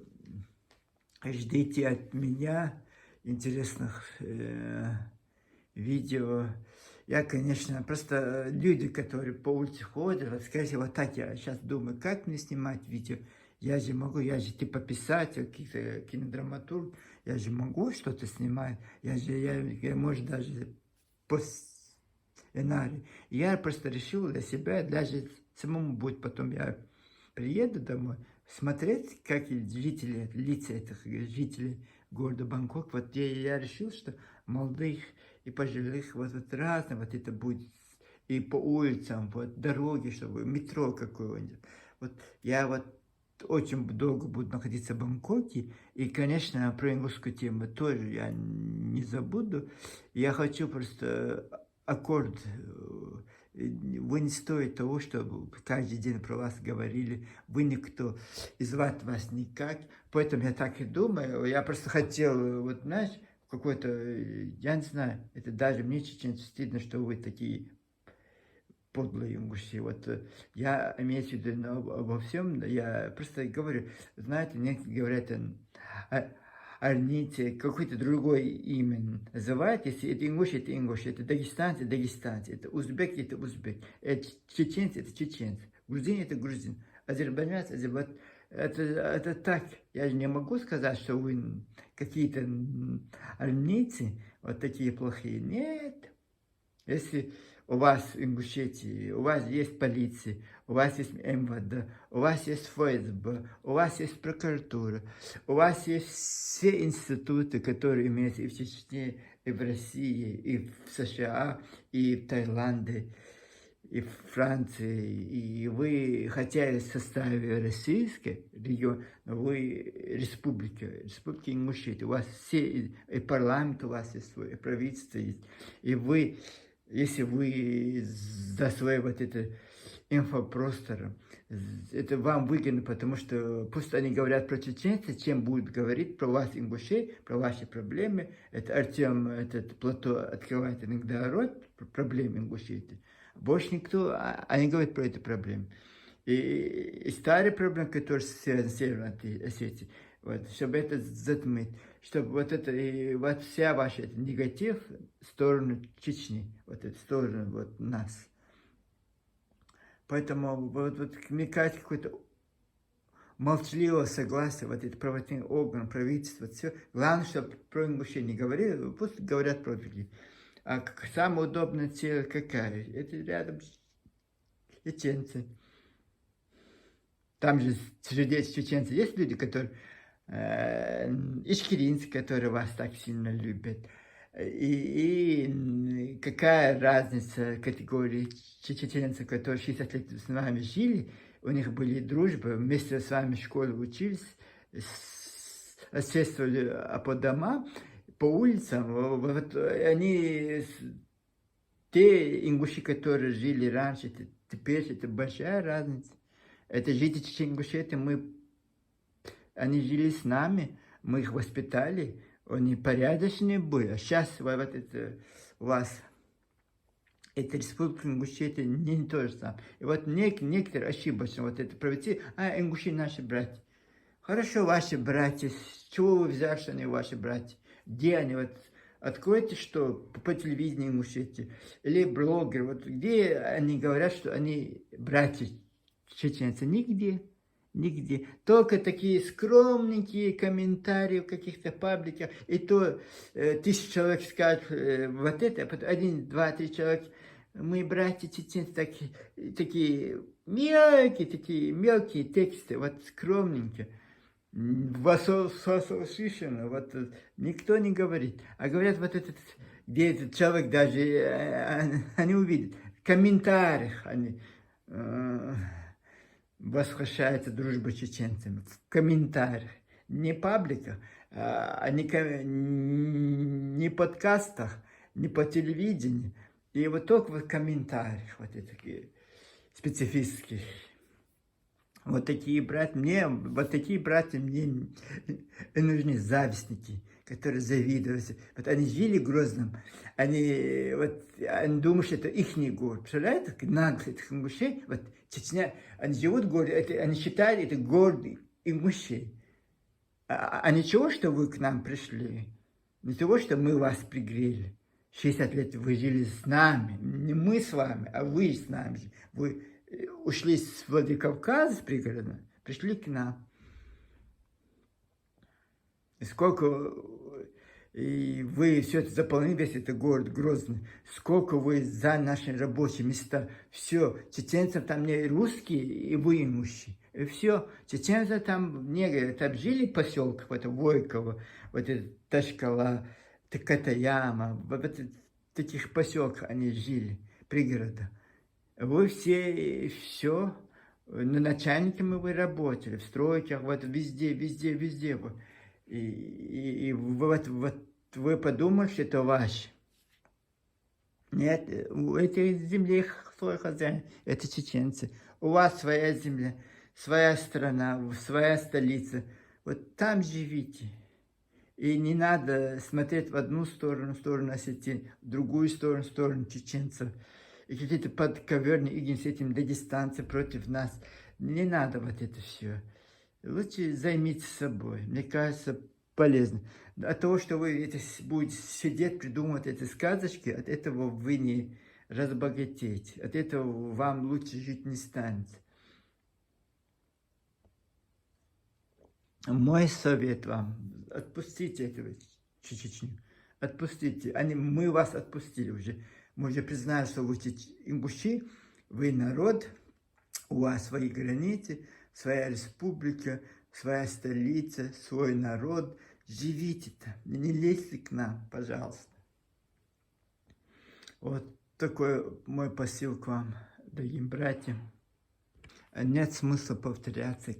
ждите от меня интересных видео. Я, конечно, просто люди, которые по улице ходят, вот, скорее всего, вот так я сейчас думаю, как мне снимать видео. Я же могу, я же типа писатель, каких-то кинодраматург, я же могу что-то снимать, я может даже по сценарию. Я просто решил для себя, даже самому будет потом, я приеду домой, смотреть, как жители, лица этих жителей города Бангкок. Вот я решил, что молодых и пожилых, вот разных, вот это будет и по улицам, вот дороги, чтобы метро какое-нибудь. Вот я вот очень долго буду находиться в Бангкоке, и, конечно, про ингушскую тему тоже я не забуду. Я хочу просто аккорд. Вы не стоите того, чтобы каждый день про вас говорили, вы никто, и звать вас никак. Поэтому я так и думаю, я просто хотел, вот знаешь, какой-то, я не знаю, это даже мне, чеченцу, стыдно, что вы такие подлые ингуши. Вот я имею в виду обо всем, я просто говорю, знаете, некоторые говорят, арните, какой-то другой имя называют, если это ингуш, это дагестанцы, это узбек, это чеченцы, грузин, это грузин, азербайджанец, это так. Я же не могу сказать, что вы какие-то армейцы вот такие плохие. Нет. Если у вас в Ингушетии, у вас есть полиция, у вас есть МВД, у вас есть ФСБ, у вас есть прокуратура, у вас есть все институты, которые имеются и в Чечне, и в России, и в США, и в Таиланде. и Франции, и вы, хотя и в составе российской регион, но вы республики Ингушетия, у вас все, и парламент у вас есть свой, и правительство есть, и вы, если вы за свой вот это инфопростор, это вам выгодно, потому что пусть они говорят про чеченцев, чем будут говорить про вас, ингушей, про ваши проблемы. Это Артем, этот Плато открывает иногда рот про проблемы Ингушетии. Больше никто, они говорят про эти проблемы. И старые проблемы, которые связаны с Северной Осетией, вот, чтобы это затмить, чтобы вот это, и вот вся ваша это, негатив в сторону Чечни, вот эту сторону вот нас. Поэтому, вот, мне кажется, какое-то молчаливое согласие, вот эти правоохранительные органы, правительство, все. Главное, чтобы про Ингушей не говорили, пусть говорят про других. А самая удобная цель какая? Это рядом чеченцы. Там же среди чеченцев есть люди, которые ичкеринцы, которые вас так сильно любят. И какая разница категории чеченцев, которые 60 лет с нами жили, у них были дружбы, вместе с вами в школе учились, отсутствовали по домам, по улицам. Вот они, те ингуши, которые жили раньше, теперь это большая разница. Это жители Ингушетии, они жили с нами, мы их воспитали, они порядочные были. А сейчас вот это у вас, это республика Ингушетия не то же самое. И вот некоторые ошибочно вот это провести, ингуши наши братья. Хорошо, ваши братья, с чего вы взяли, что они ваши братья? Где они? Вот откройте, что по телевидению Ингушетии, или блогеры, вот где они говорят, что они братья чеченцы? Нигде. Нигде. Только такие скромненькие комментарии в каких-то пабликах. И то 1000 человек скажут вот это, а потом 1, 2, 3 человека. Мы, братья чеченцы, такие мелкие тексты, вот скромненькие. Вослышано, вот никто не говорит. А говорят вот этот, где этот человек даже, они увидят. В комментариях они... восхищается дружба с чеченцами в комментариях, не пабликах, не подкастах, не по телевидению, и вот только в комментариях, вот эти такие специфические. Вот такие братья мне нужны завистники, которые завидуют. Вот они жили в Грозном, они думают, что это их город. Представляете, наглые этих ингушей, вот Чечня, они живут в городе, они считают это город ингушей. А ничего, что вы к нам пришли, не того, что мы вас пригрели. 60 лет вы жили с нами, не мы с вами, а вы с нами. Вы ушли с Владикавказа, с пригорода, пришли к нам. И сколько и вы все это заполнили, весь этот город Грозный, сколько вы за наши рабочие места, все, чеченцев там не русские и вы имущие, и все, чеченцы там негры, там жили в поселках, вот это Войково, вот это Ташкала, Катаяма, вот в таких поселках они жили, пригорода. Вы все, на начальниками вы работали, в стройках, вот везде. И вот вы подумали, что это ваше. Нет, у этой земли свой хозяин, это чеченцы. У вас своя земля, своя страна, своя столица. Вот там живите. И не надо смотреть в одну сторону Осетии, в другую сторону чеченцев. И какие-то подковерные игры с этим дагестанцы против нас. Не надо вот это все. Лучше займитесь собой. Мне кажется, полезно. От того, что вы будете сидеть, придумывать эти сказочки, от этого вы не разбогатеете. От этого вам лучше жить не станет. Мой совет вам, отпустите этого Чечню. Отпустите. Мы вас отпустили уже. Мы уже признали, что вы ингуши, вы народ, у вас свои границы, своя республика, своя столица, свой народ. Живите там, не лезьте к нам, пожалуйста. Вот такой мой посыл к вам. дорогим братьям. Нет смысла повторяться,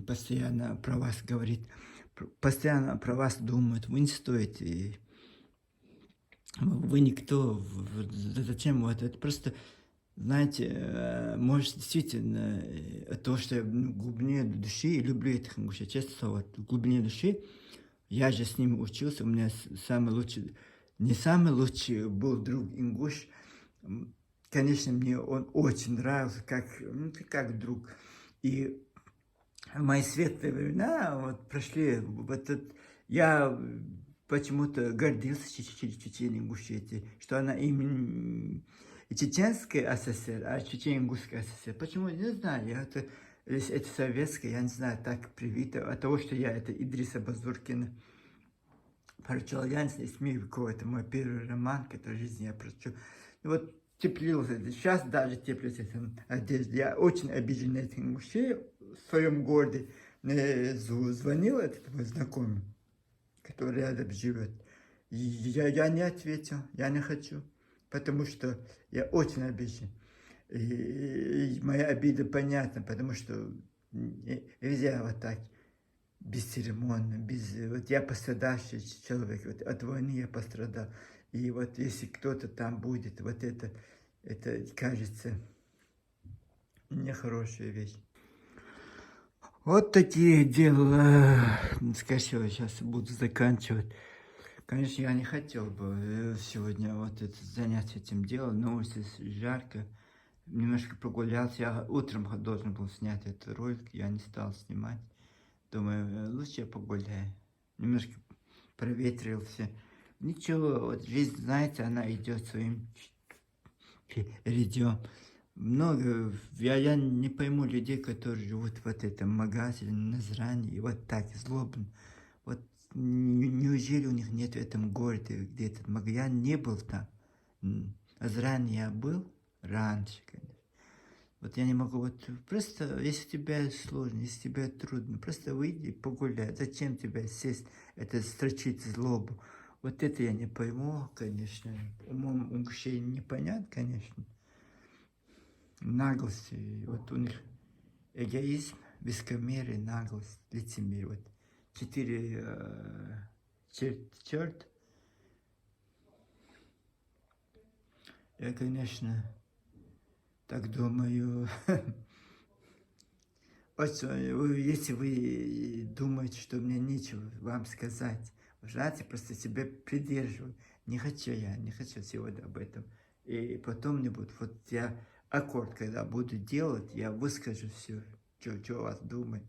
постоянно про вас говорить, постоянно про вас думают. Вы не стоите. Вы никто. Зачем вот это? Просто, знаете, может, действительно, то, что я в глубине души люблю этих ингушей. Честно слово, в глубине души я же с ними учился. У меня самый лучший, не самый лучший был друг ингуш. Конечно, мне он очень нравился, как друг. И мои светлые времена вот прошли. Я почему-то гордился Чечен-Ингушетией, что она именно Чеченская ССР, а Чечен-Ингушская ССР. Почему? Не знаю. Это советское, я не знаю, так привито. От того, что я это Идриса Базуркина прочел, я не знаю, Смиркова, это мой первый роман, который в жизни я прочел. И вот теплился, сейчас даже теплится эта одежда. Я очень обижен на этих мужчин в своем городе. Мне звонил этот мой знакомый, который рядом живет. Я не ответил, я не хочу, потому что я очень обижен. И моя обида понятна, потому что нельзя вот так, бесцеремонно, вот я пострадавший человек, вот от войны я пострадал. И вот если кто-то там будет, вот это кажется нехорошая вещь. Вот такие дела. Скорее сейчас буду заканчивать. Конечно, я не хотел бы сегодня вот это заняться этим делом, но улице жарко. Немножко прогулялся. Я утром должен был снять этот ролик, я не стал снимать. Думаю, лучше я погуляю. Немножко проветрился. Ничего, вот жизнь, знаете, она идет своим чередом. Много, я не пойму людей, которые живут в этом магазине, Назрани, и вот так, злобно. Вот неужели у них нет в этом городе где-то магазин? Я не был там. Назрани я был раньше, конечно. Вот я не могу, вот просто, если тебе сложно, если тебе трудно, просто выйди, погуляй. Зачем тебе сесть, это строчить злобу? Вот это я не пойму, конечно. Умом ингушей не понять, конечно. Наглость, вот у них эгоизм, высокомерие, наглость, лицемерие. Вот 4 черт. Я, конечно, так думаю. Если вы думаете, что мне нечего вам сказать, знаете, просто себя придерживаю. Не хочу сегодня об этом. И потом не буду. Вот я аккорд, когда буду делать, я выскажу все, что у вас думает.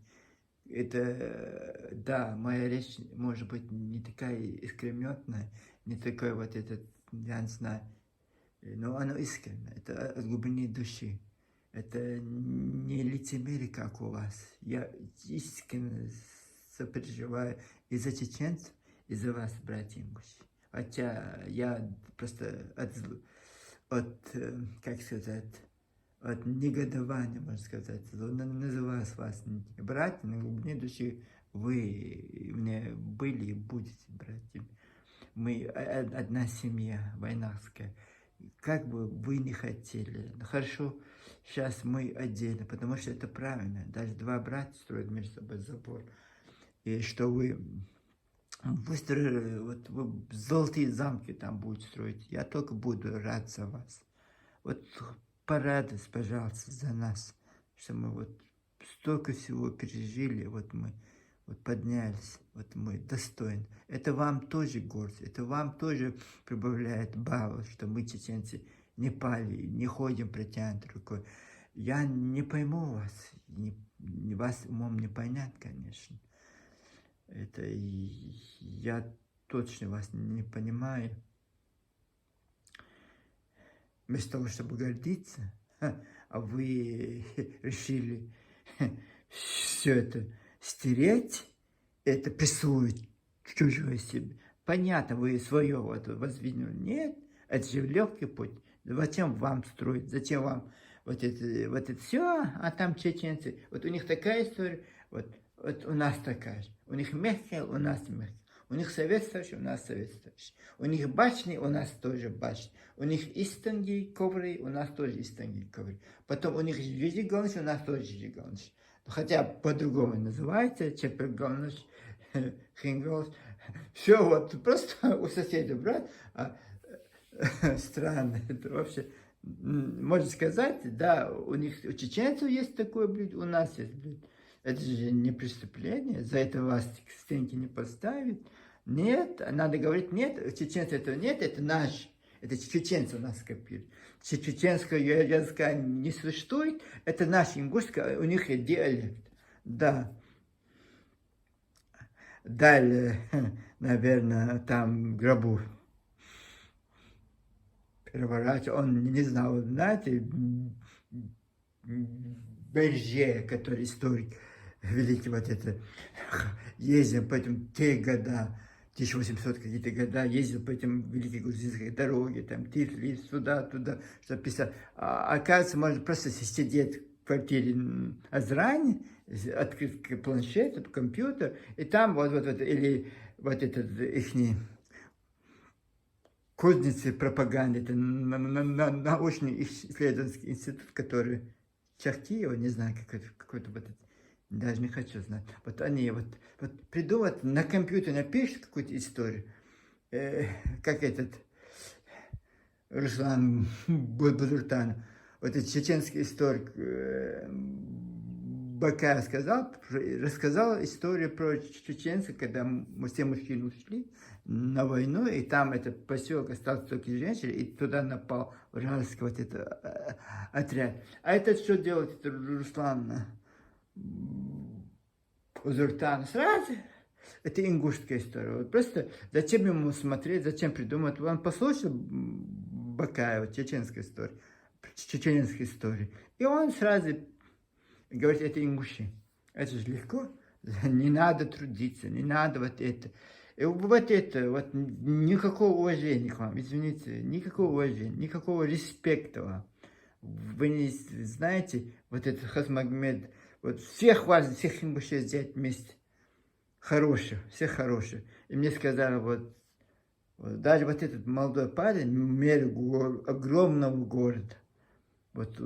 Это, да, моя речь может быть не такая искрометная, не такая вот этот, я не знаю, но оно искренне, это от глубины души. Это не лицемерие, как у вас. Я искренне сопереживаю и за чеченцев, и за вас, братья ингуши. Хотя я просто как сказать, от негодования, можно сказать, называю вас братьями, на глубине души вы мне были и будете братьями. Мы одна семья, войнавская. Как бы вы не хотели. Хорошо, сейчас мы отдельно, потому что это правильно. Даже два брата строят между собой забор. И что вы выстроили, вот вы золотые замки там будете строить. Я только буду рад за вас. Вот порадуйтесь, пожалуйста, за нас, что мы вот столько всего пережили, вот мы вот поднялись, вот мы достойны. Это вам тоже гордость, это вам тоже прибавляет баллов, что мы, чеченцы, не пали, не ходим протянутой рукой. Я не пойму вас, вас умом не понять, конечно. Это я точно вас не понимаю. Вместо того, чтобы гордиться, а вы решили все это стереть, это присвоить чужое себе. Понятно, вы свое вот воздвинули. Нет, это же легкий путь. Зачем вам строить? Зачем вам вот это все? А там чеченцы. Вот у них такая история, вот у нас такая же. У них мягкая, у нас мягкая. У них совет старший, у нас совет старший. У них башни, у нас тоже башни. У них истанги, ковры, у нас тоже истанги, ковры. Потом у них Жижи Галныч, у нас тоже Жижи Галныч. Хотя по-другому называется, Чепер Галныч, Хингалыч. Все вот, просто у соседей брат. Странно, это вообще, можно сказать, да, у них, у чеченцев есть такое блюдо, у нас есть блюдо. Это же не преступление, за это вас к стенке не поставить. Нет, надо говорить, нет, чеченцы этого нет, это наш, это чеченцы у нас копируют. Чеченского языка не существует, это наш ингушский, у них есть диалект. Да. Далее, наверное, там гробу. Переворачивал, он не знал, знаете, Берже, который историк, великий вот это, ездил по этим те года, 1800 какие-то года, ездил по этим великим грузинским дороге, там, Тифлис, сюда, туда, что писал. А оказывается, можно просто сидеть в квартире Азрани, открыть планшет, компьютер, и там вот, или вот этот ихний кузницы пропаганды, это научный исследовательский институт, который Чахтиева, не знаю, какой-то вот, даже не хочу знать. Вот они вот придумают, на компьютере напишут какую-то историю, как этот Руслан Бадуртан, вот этот чеченский историк Бакаев рассказал историю про чеченцев, когда все мужчины ушли на войну, и там этот поселок остался только женщины, и туда напал вражеский вот этот отряд. А этот что делает, это Руслан Узуртан? Сразу, это ингушская история. Вот просто зачем ему смотреть, зачем придумать? Он послушал Бакаева, чеченская история, и он сразу говорит, это ингуши. Это же легко. Не надо трудиться, не надо вот это. И вот это, вот никакого уважения к вам, извините, никакого уважения, никакого респекта вам. Вы не знаете, вот этот Хасмагомед, вот всех вас, всех ингушей взять вместе. Хороших, всех хороших. И мне сказали, вот даже вот этот молодой парень, мэр огромного города, вот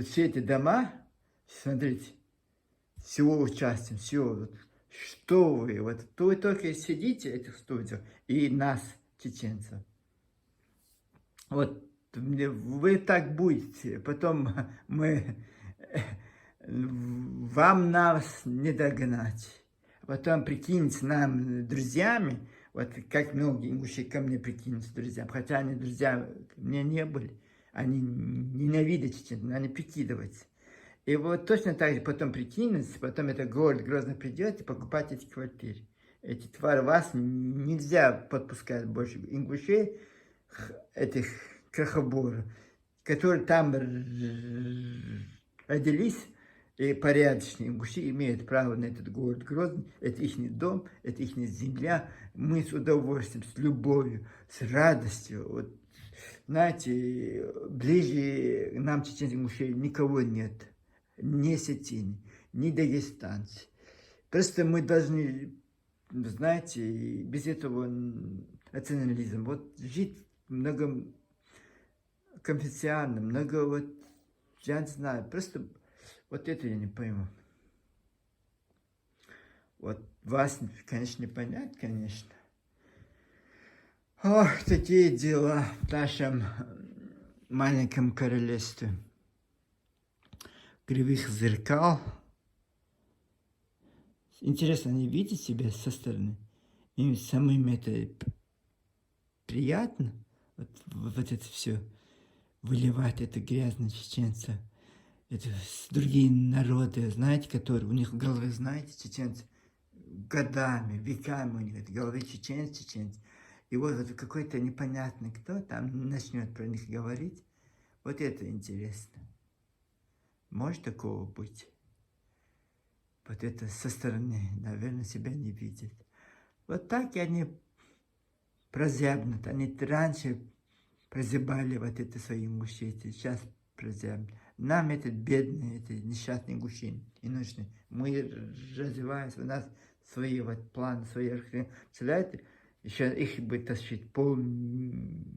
все эти дома, смотрите, всего участием, все, что вы, вот вы только сидите в этих студиях, и нас, чеченцев. Вот вы так будете, потом вам нас не догнать. Потом прикиньте нам друзьями, вот как многие ингуши ко мне прикинутся друзьям, хотя они друзья мне не были, они ненавидят чеченцев, они прикидываются. И вот точно так же потом прикинется, потом это город Грозно придет и покупать эти квартиры. Эти твари, вас нельзя подпускать больше ингушей, этих крохоборов, которые там родились, и порядочные ингуши имеют право на этот город Грозный, это их дом, это их земля. Мы с удовольствием, с любовью, с радостью, вот, знаете, ближе нам, чеченцев, ингушей, никого нет. Ни осетины, ни дагестанцы. Просто мы должны, знаете, без этого национализма, вот жить многоконфессионально, много вот, я не знаю, просто вот это я не пойму. Вот вас, конечно, не понять, конечно. Ох, такие дела в нашем маленьком королевстве. Кривых зеркал. Интересно, они видят себя со стороны? Им самим это приятно? Вот это все выливать, это грязное чеченца. Это другие народы, знаете, которые у них в голове, знаете, чеченцы, годами, веками у них это в голове чеченцы. И вот какой-то непонятный кто там начнет про них говорить. Вот это интересно. Может такого быть? Вот это со стороны, наверное, себя не видят. Вот так и они прозябнут. Они раньше прозябали вот это свои ингуши, сейчас прозябнут. Нам этот бедный, это несчастный ингушин не нужны. Мы развиваемся, у нас свои вот планы, свои архи. Представляете, еще их бы тащить, полмиллиона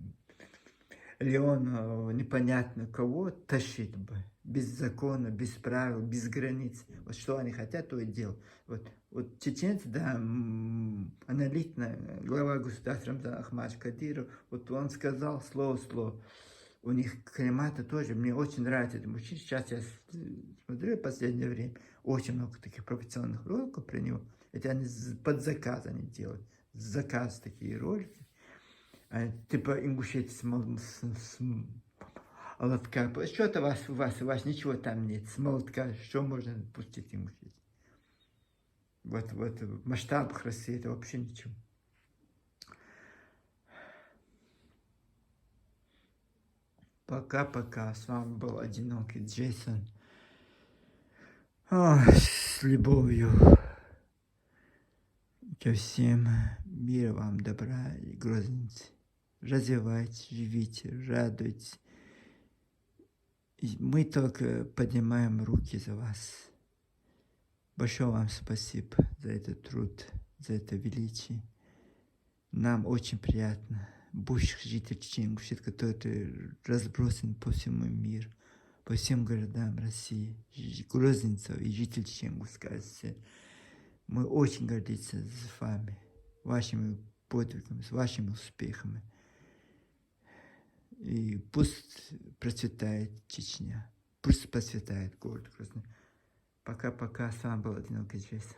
непонятно кого тащить бы. Без закона, без правил, без границ. Вот что они хотят, то и делают. Вот чеченцы, да, аналитично, глава государства Рамзан Ахмадович Кадыров, вот он сказал слово в слово. У них климата тоже, мне очень нравится этот мужчина. Сейчас я смотрю в последнее время, очень много таких провокационных роликов про него. Это они под заказ они делают. Заказ такие ролики. Типа Ингушетия с молотка. Что-то у вас ничего там нет. С молотка, что можно пустить Ингушетию? Вот в масштабах России это вообще ничего. Пока-пока. С вами был одинокий Джейсон. С любовью ко всем. Мира вам, добра и грозницы. Развивайтесь, живите, радуйтесь. И мы только поднимаем руки за вас. Большое вам спасибо за этот труд, за это величие. Нам очень приятно. Бывших жителей Чечни, которые разбросаны по всему миру, по всем городам России, грозницев и жителей Чеченгурской России. Мы очень гордимся с вами, вашими подвигами, с вашими успехами. И пусть процветает Чечня, пусть процветает город Грозный. Пока-пока, с вами был одинокий Джейсон.